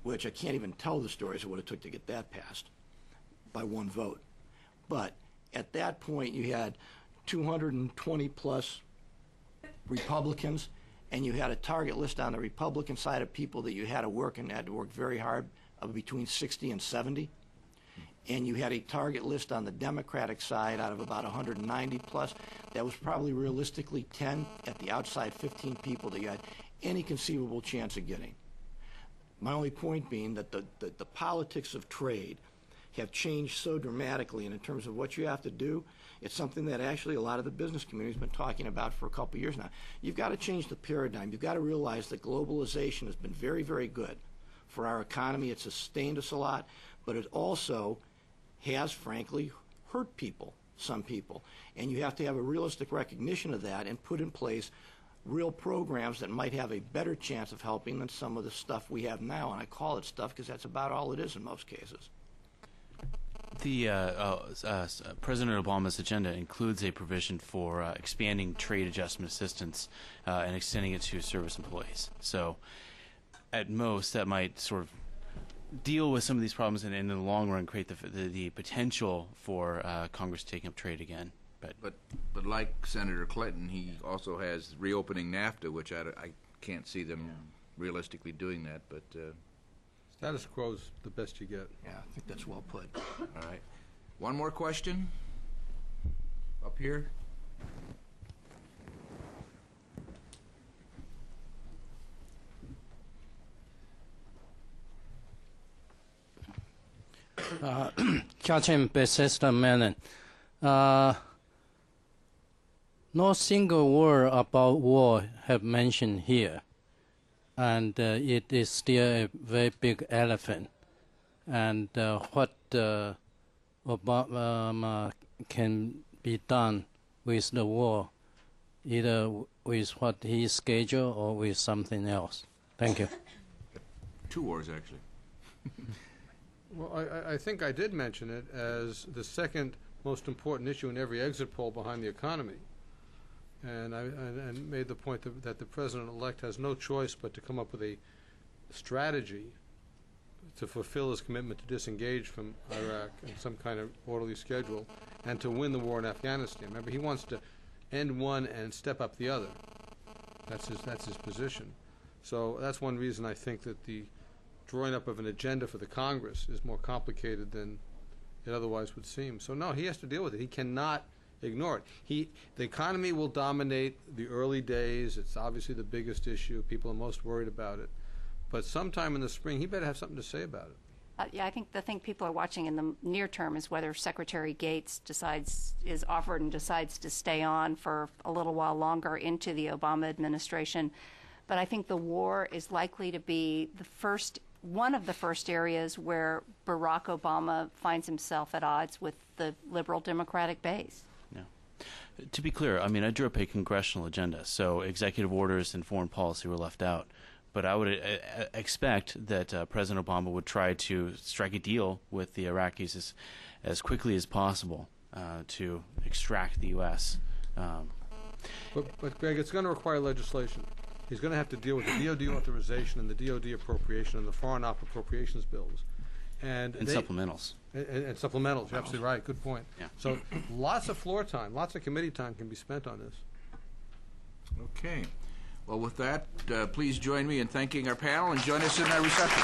which I can't even tell the stories of what it took to get that passed by one vote. But at that point, you had 220 plus Republicans, and you had a target list on the Republican side of people that you had to work and had to work very hard of between 60 and 70. And you had a target list on the Democratic side out of about 190 plus. That was probably realistically 10 at the outside, 15 people that you had any conceivable chance of getting. My only point being that the politics of trade have changed so dramatically, and in terms of what you have to do, it's something that actually a lot of the business community has been talking about for a couple of years now. You've got to change the paradigm. You've got to realize that globalization has been very, very good for our economy. It's sustained us a lot, but it also has, frankly, hurt people, some people. And you have to have a realistic recognition of that and put in place real programs that might have a better chance of helping than some of the stuff we have now. And I call it stuff because that's about all it is in most cases. The President Obama's agenda includes a provision for expanding trade adjustment assistance and extending it to service employees. So at most, that might sort of deal with some of these problems and in the long run create the potential for Congress taking up trade again. But like Senator Clinton, he also has reopening NAFTA, which I can't see them realistically doing that. But status quo is the best you get. Yeah, I think that's well put. All right. One more question up here. Catherine Bethesda Mellon. No single word about war have mentioned here, and it is still a very big elephant. And what Obama can be done with the war, either with what he scheduled or with something else. Thank you. 2 wars, actually. Well, I think I did mention it as the second most important issue in every exit poll behind the economy. And I made the point that the president-elect has no choice but to come up with a strategy to fulfill his commitment to disengage from Iraq in some kind of orderly schedule and to win the war in Afghanistan. Remember, he wants to end one and step up the other. That's his position. So that's one reason I think that the drawing up of an agenda for the Congress is more complicated than it otherwise would seem. So no, he has to deal with it. He cannot ignore it. The economy will dominate the early days. It's obviously the biggest issue. People are most worried about it. But sometime in the spring, he better have something to say about it. Yeah, I think the thing people are watching in the near term is whether Secretary Gates is offered and decides to stay on for a little while longer into the Obama administration. But I think the war is likely to be one of the first areas where Barack Obama finds himself at odds with the liberal Democratic base. Yeah. To be clear, I mean, I drew up a congressional agenda, so executive orders and foreign policy were left out. But I would expect that President Obama would try to strike a deal with the Iraqis as quickly as possible to extract the U.S. But Greg, it's going to require legislation. He's going to have to deal with the DOD authorization and the DOD appropriation and the foreign op appropriations bills. And supplementals. And supplementals. You're absolutely right. Good point. Yeah. So lots of floor time, lots of committee time can be spent on this. Okay. Well, with that, please join me in thanking our panel and join us in our reception.